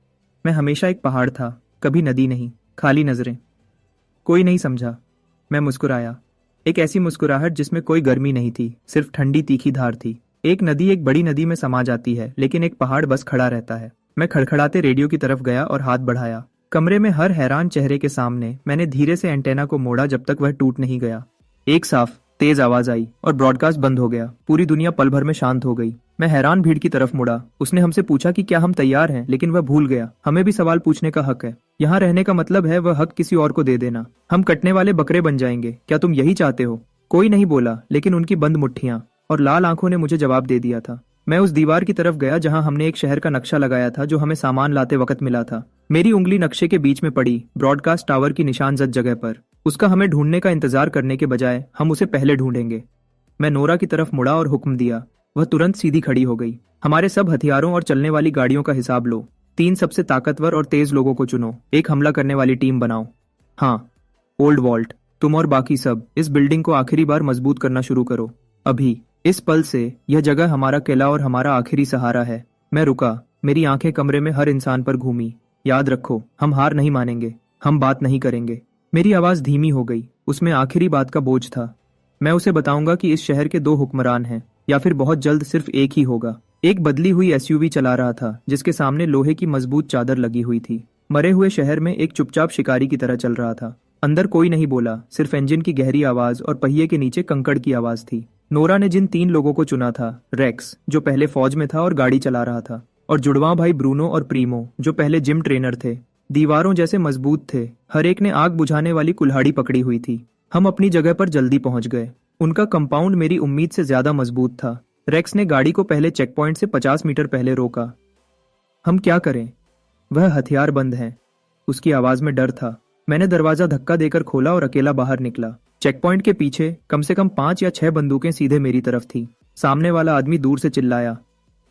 मैं हमेशा एक पहाड़ था, कभी नदी नहीं। खाली नजरें। कोई नहीं समझा। मैं मुस्कुराया, एक ऐसी मुस्कुराहट जिसमें कोई गर्मी नहीं थी, सिर्फ ठंडी तीखी धार थी। एक नदी एक बड़ी नदी में समा जाती है, लेकिन एक पहाड़ बस खड़ा रहता है। मैं खड़खड़ाते रेडियो की तरफ गया और हाथ बढ़ाया। कमरे में हर हैरान चेहरे के सामने मैंने धीरे से एंटेना को मोड़ा जब तक वह टूट नहीं गया। एक साफ तेज आवाज आई और ब्रॉडकास्ट बंद हो गया। पूरी दुनिया पल भर में शांत हो गई। मैं हैरान भीड़ की तरफ मुड़ा। उसने हमसे पूछा कि क्या हम तैयार हैं, लेकिन वह भूल गया, हमें भी सवाल पूछने का हक है। यहाँ रहने का मतलब है वह हक किसी और को दे देना। हम कटने वाले बकरे बन जाएंगे। क्या तुम यही चाहते हो? कोई नहीं बोला, लेकिन उनकी बंद मुट्ठियां और लाल आंखों ने मुझे जवाब दे दिया था। मैं उस दीवार की तरफ गया जहां हमने एक शहर का नक्शा लगाया था जो हमें सामान लाते वक्त मिला था। मेरी उंगली नक्शे के बीच में पड़ी, ब्रॉडकास्ट टावर की निशानजद जगह पर। उसका हमें ढूंढने का इंतजार करने के बजाय हम उसे पहले ढूंढेंगे। मैं नोरा की तरफ मुड़ा और हुक्म दिया। वह तुरंत सीधी खड़ी हो गई। हमारे सब हथियारों और चलने वाली गाड़ियों का हिसाब लो। 3 सबसे ताकतवर और तेज लोगों को चुनो, एक हमला करने वाली टीम बनाओ। हाँ, ओल्ड वॉल्ट, तुम और बाकी सब इस बिल्डिंग को आखिरी बार मजबूत करना शुरू करो। अभी, इस पल से यह जगह हमारा किला और हमारा आखिरी सहारा है। मैं रुका, मेरी आंखें कमरे में हर इंसान पर घूमी। याद रखो, हम हार नहीं मानेंगे, हम बात नहीं करेंगे। मेरी आवाज धीमी हो गई, उसमें आखिरी बात का बोझ था। मैं उसे बताऊंगा कि इस शहर के 2 हुक्मरान हैं, या फिर बहुत जल्द सिर्फ एक ही होगा। एक बदली हुई एसयूवी चला रहा था जिसके सामने लोहे की मजबूत चादर लगी हुई थी। मरे हुए शहर में एक चुपचाप शिकारी की तरह चल रहा था। अंदर कोई नहीं बोला, सिर्फ इंजन की गहरी आवाज और पहिए के नीचे कंकड़ की आवाज थी। नोरा ने जिन 3 लोगों को चुना था, रेक्स जो पहले फौज में था और गाड़ी चला रहा था, और जुड़वा भाई ब्रूनो और प्रीमो जो पहले जिम ट्रेनर थे, दीवारों जैसे मजबूत थे। हर एक ने आग बुझाने वाली कुल्हाड़ी पकड़ी हुई थी। हम अपनी जगह पर जल्दी पहुंच गए। उनका कंपाउंड मेरी उम्मीद से ज्यादा मजबूत था। रेक्स ने गाड़ी को पहले चेक पॉइंट से 50 मीटर पहले रोका। हम क्या करें? वह हथियार बंद हैं। उसकी आवाज में डर था। मैंने दरवाजा धक्का देकर खोला और अकेला बाहर निकला। चेक पॉइंट के पीछे कम से कम 5 या 6 बंदूकें सीधे मेरी तरफ थी। सामने वाला आदमी दूर से चिल्लाया,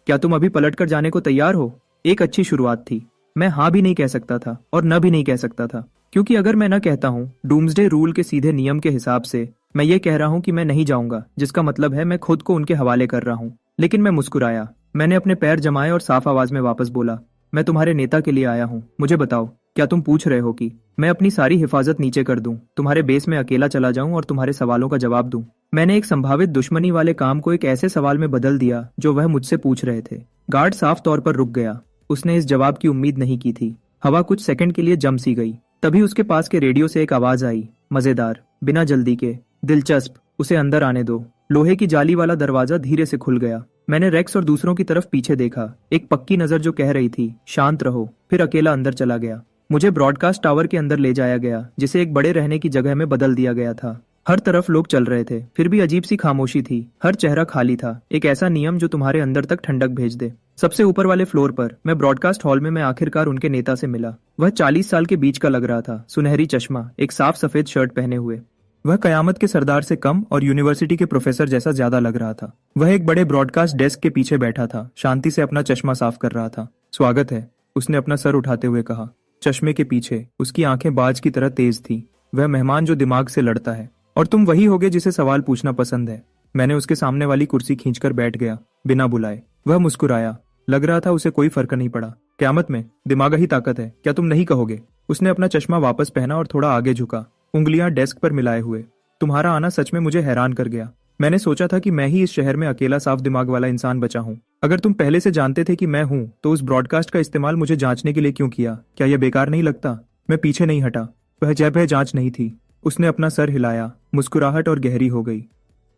क्या तुम अभी पलट कर जाने को तैयार हो? एक अच्छी शुरुआत थी। मैं हाँ भी नहीं कह सकता था और न भी नहीं कह सकता था, क्योंकि अगर मैं न कहता हूँ डूम्सडे रूल के सीधे नियम के हिसाब से मैं ये कह रहा हूँ कि मैं नहीं जाऊंगा, जिसका मतलब है मैं खुद को उनके हवाले कर रहा हूँ। लेकिन मैं मुस्कुराया। मैंने अपने पैर जमाए और साफ आवाज में वापस बोला, मैं तुम्हारे नेता के लिए आया हूँ। मुझे बताओ, क्या तुम पूछ रहे हो कि मैं अपनी सारी हिफाजत नीचे कर दूं, तुम्हारे बेस में अकेला चला जाऊं और तुम्हारे सवालों का जवाब दूं? मैंने एक संभावित दुश्मनी वाले काम को एक ऐसे सवाल में बदल दिया जो वह मुझसे पूछ रहे थे। गार्ड साफ तौर पर रुक गया। उसने इस जवाब की उम्मीद नहीं की थी। हवा कुछ सेकंड के लिए जम सी गई। तभी उसके पास के रेडियो से एक आवाज आई, मजेदार, बिना जल्दी के, दिलचस्प, उसे अंदर आने दो। लोहे की जाली वाला दरवाजा धीरे से खुल गया। मैंने रेक्स और दूसरों की तरफ पीछे देखा। एक पक्की नजर जो कह रही थी, शांत रहो। फिर अकेला अंदर चला गया। मुझे ब्रॉडकास्ट टावर के अंदर ले जाया गया, जिसे एक बड़े रहने की जगह में बदल दिया गया था। हर तरफ लोग चल रहे थे, फिर भी अजीब सी खामोशी थी। हर चेहरा खाली था। एक ऐसा नियम जो तुम्हारे अंदर तक ठंडक भेज दे। सबसे ऊपर वाले फ्लोर पर मैं ब्रॉडकास्ट हॉल में मैं आखिरकार उनके नेता से मिला। वह 40 साल के बीच का लग रहा था। सुनहरी चश्मा, एक साफ सफेद शर्ट पहने हुए। वह कयामत के सरदार से कम और यूनिवर्सिटी के प्रोफेसर जैसा ज्यादा लग रहा था। वह एक बड़े ब्रॉडकास्ट डेस्क के पीछे बैठा था, शांति से अपना चश्मा साफ कर रहा था। स्वागत है, उसने अपना सर उठाते हुए कहा। चश्मे के पीछे उसकी आंखें बाज की तरह तेज थी। वह मेहमान जो दिमाग से लड़ता है। और तुम वही होगे जिसे सवाल पूछना पसंद है। मैंने उसके सामने वाली कुर्सी खींचकर बैठ गया, बिना बुलाए। वह मुस्कुराया। लग रहा था उसे कोई फर्क नहीं पड़ा। क़यामत में दिमाग ही ताकत है, क्या तुम नहीं कहोगे? उसने अपना चश्मा वापस पहना और थोड़ा आगे झुका, उंगलियां डेस्क पर मिलाए हुए। तुम्हारा आना सच में मुझे हैरान कर गया। मैंने सोचा था कि मैं ही इस शहर में अकेला साफ दिमाग वाला इंसान बचा हूँ। अगर तुम पहले से जानते थे कि मैं हूँ, तो उस ब्रॉडकास्ट का इस्तेमाल मुझे जांचने के लिए क्यों किया? क्या यह बेकार नहीं लगता? मैं पीछे नहीं हटा। वह जब जांच नहीं थी। उसने अपना सर हिलाया। मुस्कुराहट और गहरी हो गई।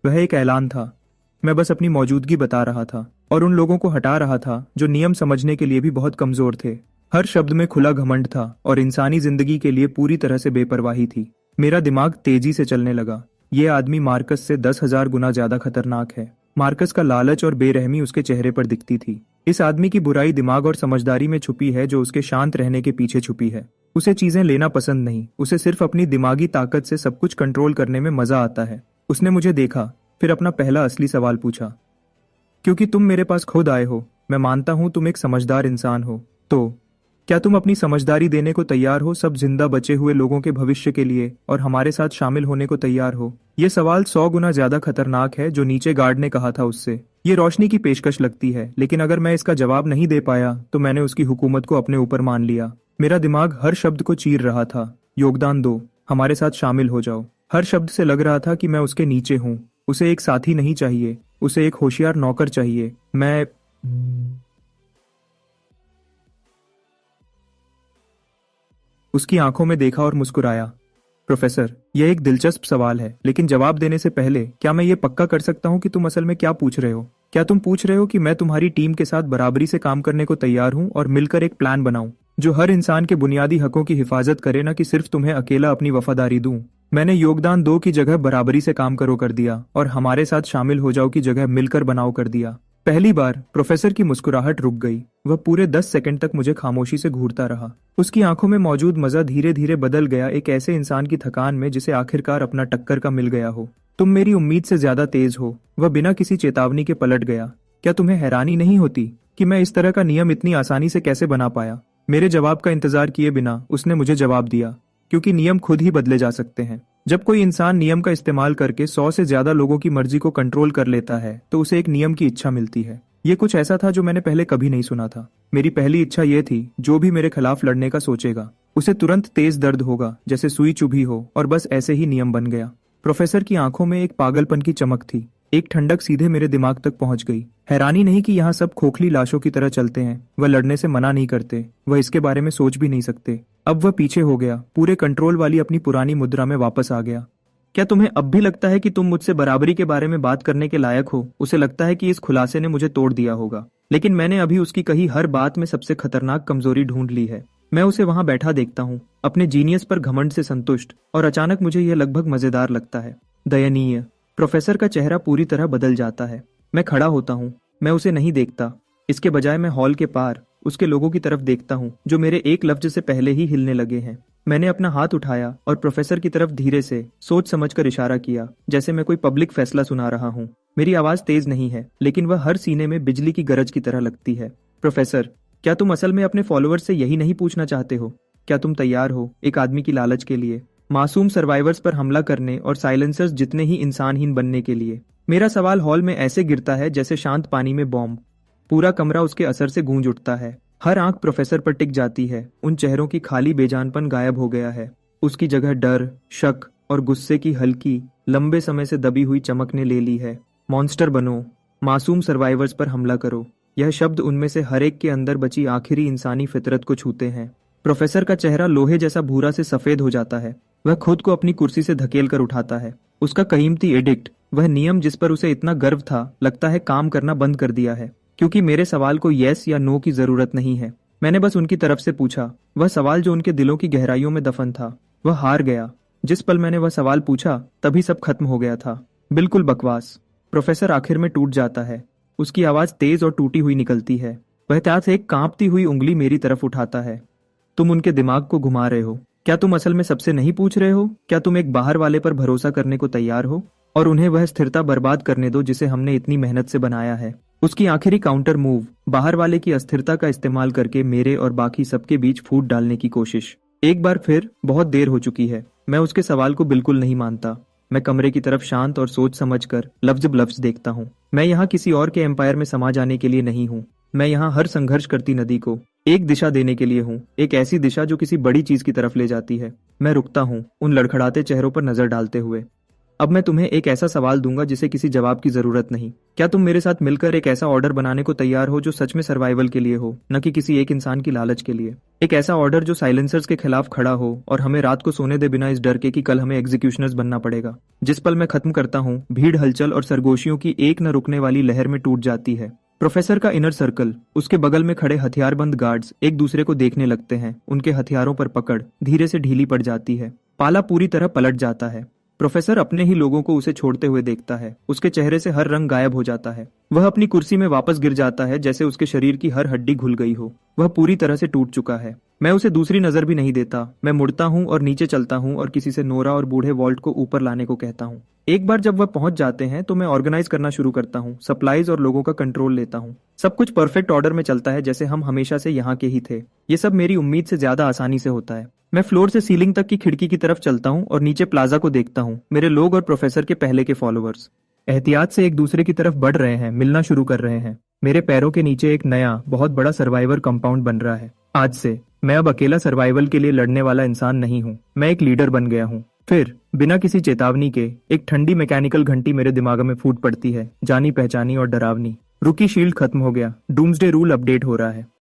वह एक ऐलान था। मैं बस अपनी मौजूदगी बता रहा था और उन लोगों को हटा रहा था जो नियम समझने के लिए भी बहुत कमजोर थे। हर शब्द में खुला घमंड था और इंसानी जिंदगी के लिए पूरी तरह से बेपरवाही थी। मेरा दिमाग तेजी से चलने लगा। ये आदमी मार्कस से 10,000 गुना ज्यादा खतरनाक है। मार्कस का लालच और बेरहमी उसके चेहरे पर दिखती थी। इस आदमी की बुराई दिमाग और समझदारी में छुपी है, जो उसके शांत रहने के पीछे छुपी है। उसे चीजें लेना पसंद नहीं, उसे सिर्फ अपनी दिमागी ताकत से सब कुछ कंट्रोल करने में मजा आता है। उसने मुझे देखा, फिर अपना पहला असली सवाल पूछा, क्योंकि तुम मेरे पास खुद आए हो, मैं मानता हूं तुम एक समझदार इंसान हो, तो क्या तुम अपनी समझदारी देने को तैयार हो सब जिंदा बचे हुए लोगों के भविष्य के लिए और हमारे साथ शामिल होने को तैयार हो? ये सवाल 100 गुना ज्यादा खतरनाक है जो नीचे गार्ड ने कहा था उससे। ये रोशनी की पेशकश लगती है, लेकिन अगर मैं इसका जवाब नहीं दे पाया तो मैंने उसकी हुकूमत को अपने ऊपर मान लिया। मेरा दिमाग हर शब्द को चीर रहा था। योगदान दो, हमारे साथ शामिल हो जाओ। हर शब्द से लग रहा था कि मैं उसके नीचे हूँ। उसे एक साथी नहीं चाहिए, उसे एक होशियार नौकर चाहिए। मैं उसकी आंखों में देखा और मुस्कुराया। प्रोफेसर, यह एक दिलचस्प सवाल है, लेकिन जवाब देने से पहले क्या मैं ये पक्का कर सकता हूँ कि तुम असल में क्या पूछ रहे हो? क्या तुम पूछ रहे हो कि मैं तुम्हारी टीम के साथ बराबरी से काम करने को तैयार हूँ और मिलकर एक प्लान बनाऊं जो हर इंसान के बुनियादी हकों की हिफाजत करे, न कि सिर्फ तुम्हें अकेला अपनी वफादारी दूं? मैंने योगदान दो की जगह बराबरी से काम करो कर दिया और हमारे साथ शामिल हो जाओ की जगह मिलकर बनाओ कर दिया। पहली बार प्रोफेसर की मुस्कुराहट रुक गई। वह पूरे 10 सेकंड तक मुझे खामोशी से घूरता रहा। उसकी आंखों में मौजूद मजा धीरे धीरे बदल गया एक ऐसे इंसान की थकान में जिसे आखिरकार अपना टक्कर का मिल गया हो। तुम मेरी उम्मीद से ज्यादा तेज हो। वह बिना किसी चेतावनी के पलट गया। क्या तुम्हें हैरानी नहीं होती कि मैं इस तरह का नियम इतनी आसानी से कैसे बना पाया? मेरे जवाब का इंतजार किए बिना उसने मुझे जवाब दिया, क्योंकि नियम खुद ही बदले जा सकते हैं। जब कोई इंसान नियम का इस्तेमाल करके 100 से ज्यादा लोगों की मर्जी को कंट्रोल कर लेता है तो उसे एक नियम की इच्छा मिलती है। ये कुछ ऐसा था जो मैंने पहले कभी नहीं सुना था। मेरी पहली इच्छा ये थी, जो भी मेरे खिलाफ लड़ने का सोचेगा उसे तुरंत तेज दर्द होगा, जैसे सुई चुभी हो, और बस ऐसे ही नियम बन गया। प्रोफेसर की आंखों में एक पागलपन की चमक थी। एक ठंडक सीधे मेरे दिमाग तक पहुंच गई। हैरानी नहीं कि यहाँ सब खोखली लाशों की तरह चलते हैं। वह लड़ने से मना नहीं करते, वह इसके बारे में सोच भी नहीं सकते। अब वह पीछे हो गया, पूरे कंट्रोल वाली अपनी पुरानी मुद्रा में वापस आ गया। क्या तुम्हें अब भी लगता है कि तुम मुझसे बराबरी के बारे में बात करने के लायक हो? उसे लगता है कि इस खुलासे ने मुझे तोड़ दिया होगा, लेकिन मैंने अभी उसकी कही हर बात में सबसे खतरनाक कमजोरी ढूंढ ली है। मैं उसे वहां बैठा देखता हूँ, अपने जीनियस पर घमंड से संतुष्ट, और अचानक मुझे यह लगभग मजेदार लगता है। दयनीय। प्रोफेसर का चेहरा पूरी तरह बदल जाता है। मैं खड़ा होता हूँ। मैं उसे नहीं देखता। इसके बजाय मैं हॉल के पार उसके लोगों की तरफ देखता हूँ जो मेरे एक लफ्ज से पहले ही हिलने लगे हैं। मैंने अपना हाथ उठाया और प्रोफेसर की तरफ धीरे से सोच समझकर इशारा किया, जैसे मैं कोई पब्लिक फैसला सुना रहा हूँ। मेरी आवाज तेज नहीं है, लेकिन वह हर सीने में बिजली की गरज की तरह लगती है। प्रोफेसर, क्या तुम असल में अपने फॉलोअर्स से यही नहीं पूछना चाहते हो? क्या तुम तैयार हो एक आदमी की लालच के लिए, मासूम सर्वाइवर्स पर हमला करने और साइलेंसर्स जितने ही इंसानहीन बनने के लिए? मेरा सवाल हॉल में ऐसे गिरता है जैसे शांत पानी में बॉम्ब। पूरा कमरा उसके असर से गूंज उठता है। हर आंख प्रोफेसर पर टिक जाती है। उन चेहरों की खाली बेजानपन गायब हो गया है। उसकी जगह डर, शक और गुस्से की हल्की, लंबे समय से दबी हुई चमक ने ले ली है। मॉन्स्टर बनो, मासूम सर्वाइवर्स पर हमला करो। यह शब्द उनमें से हर एक के अंदर बची आखिरी इंसानी फितरत को छूते हैं। प्रोफेसर का चेहरा लोहे जैसा भूरा से सफेद हो जाता है। वह खुद को अपनी कुर्सी से धकेल कर उठाता है। उसका कीमती एडिक्ट, वह नियम जिस पर उसे इतना गर्व था, लगता है काम करना बंद कर दिया है। क्योंकि मेरे सवाल को यस या नो की जरूरत नहीं है। मैंने बस उनकी तरफ से पूछा, वह सवाल जो उनके दिलों की गहराइयों में दफन था। वह हार गया। जिस पल मैंने वह सवाल पूछा, तभी सब खत्म हो गया था। बिल्कुल बकवास। प्रोफेसर आखिर में टूट जाता है। उसकी आवाज तेज और टूटी हुई निकलती है। वह त्याग से एक कांपती हुई उंगली मेरी तरफ उठाता है। तुम उनके दिमाग को घुमा रहे हो। क्या तुम असल में सबसे नहीं पूछ रहे हो? क्या तुम एक बाहर वाले पर भरोसा करने को तैयार हो और उन्हें वह स्थिरता बर्बाद करने दो जिसे हमने इतनी मेहनत से बनाया है? उसकी आखिरी काउंटर मूव, बाहर वाले की अस्थिरता का इस्तेमाल करके मेरे और बाकी सबके बीच फूट डालने की कोशिश। एक बार फिर बहुत देर हो चुकी है। मैं उसके सवाल को बिल्कुल नहीं मानता। मैं कमरे की तरफ शांत और सोच समझकर लफ्ज बलफ्ज देखता हूँ। मैं यहाँ किसी और के एम्पायर में समा जाने के लिए नहीं हूँ। मैं यहाँ हर संघर्ष करती नदी को एक दिशा देने के लिए हूँ, एक ऐसी दिशा जो किसी बड़ी चीज की तरफ ले जाती है। मैं रुकता हूँ, उन लड़खड़ाते चेहरों पर नजर डालते हुए। अब मैं तुम्हें एक ऐसा सवाल दूंगा जिसे किसी जवाब की जरूरत नहीं। क्या तुम मेरे साथ मिलकर एक ऐसा ऑर्डर बनाने को तैयार हो जो सच में सर्वाइवल के लिए हो, न कि किसी एक इंसान की लालच के लिए? एक ऐसा ऑर्डर जो साइलेंसर्स के खिलाफ खड़ा हो और हमें रात को सोने दे बिना इस डर के कि कल हमें एग्जीक्यूशनर्स बनना पड़ेगा। जिस पल मैं खत्म करता हूँ, भीड़, हलचल और सरगोशियों की एक न रुकने वाली लहर में टूट जाती है। प्रोफेसर का इनर सर्कल, उसके बगल में खड़े हथियारबंद गार्ड्स एक दूसरे को देखने लगते हैं। उनके हथियारों पर पकड़ धीरे से ढीली पड़ जाती है। पाला पूरी तरह पलट जाता है। प्रोफेसर अपने ही लोगों को उसे छोड़ते हुए देखता है। उसके चेहरे से हर रंग गायब हो जाता है। वह अपनी कुर्सी में वापस गिर जाता है जैसे उसके शरीर की हर हड्डी घुल गई हो। वह पूरी तरह से टूट चुका है। मैं उसे दूसरी नजर भी नहीं देता। मैं मुड़ता हूँ और नीचे चलता हूँ और किसी से नोरा और बूढ़े वॉल्ट को ऊपर लाने को कहता हूँ। एक बार जब वह पहुंच जाते हैं तो मैं ऑर्गेनाइज करना शुरू करता हूँ, सप्लाईज और लोगों का कंट्रोल लेता हूँ। सब कुछ परफेक्ट ऑर्डर में चलता है, जैसे हम हमेशा से यहाँ के ही थे। ये सब मेरी उम्मीद से ज्यादा आसानी से होता है। मैं फ्लोर से सीलिंग तक की खिड़की की तरफ चलता हूँ और नीचे प्लाजा को देखता हूँ। मेरे लोग और प्रोफेसर के पहले के फॉलोअर्स एहतियात से एक दूसरे की तरफ बढ़ रहे हैं, मिलना शुरू कर रहे हैं। मेरे पैरों के नीचे एक नया बहुत बड़ा सर्वाइवर कंपाउंड बन रहा है। आज से मैं अब अकेला सर्वाइवल के लिए लड़ने वाला इंसान नहीं हूँ। मैं एक लीडर बन गया हूँ। फिर बिना किसी चेतावनी के एक ठंडी मैकेनिकल घंटी मेरे दिमाग में फूट पड़ती है, जानी पहचानी और डरावनी। रुकी शील्ड खत्म हो गया। डूम्सडे रूल अपडेट हो रहा है।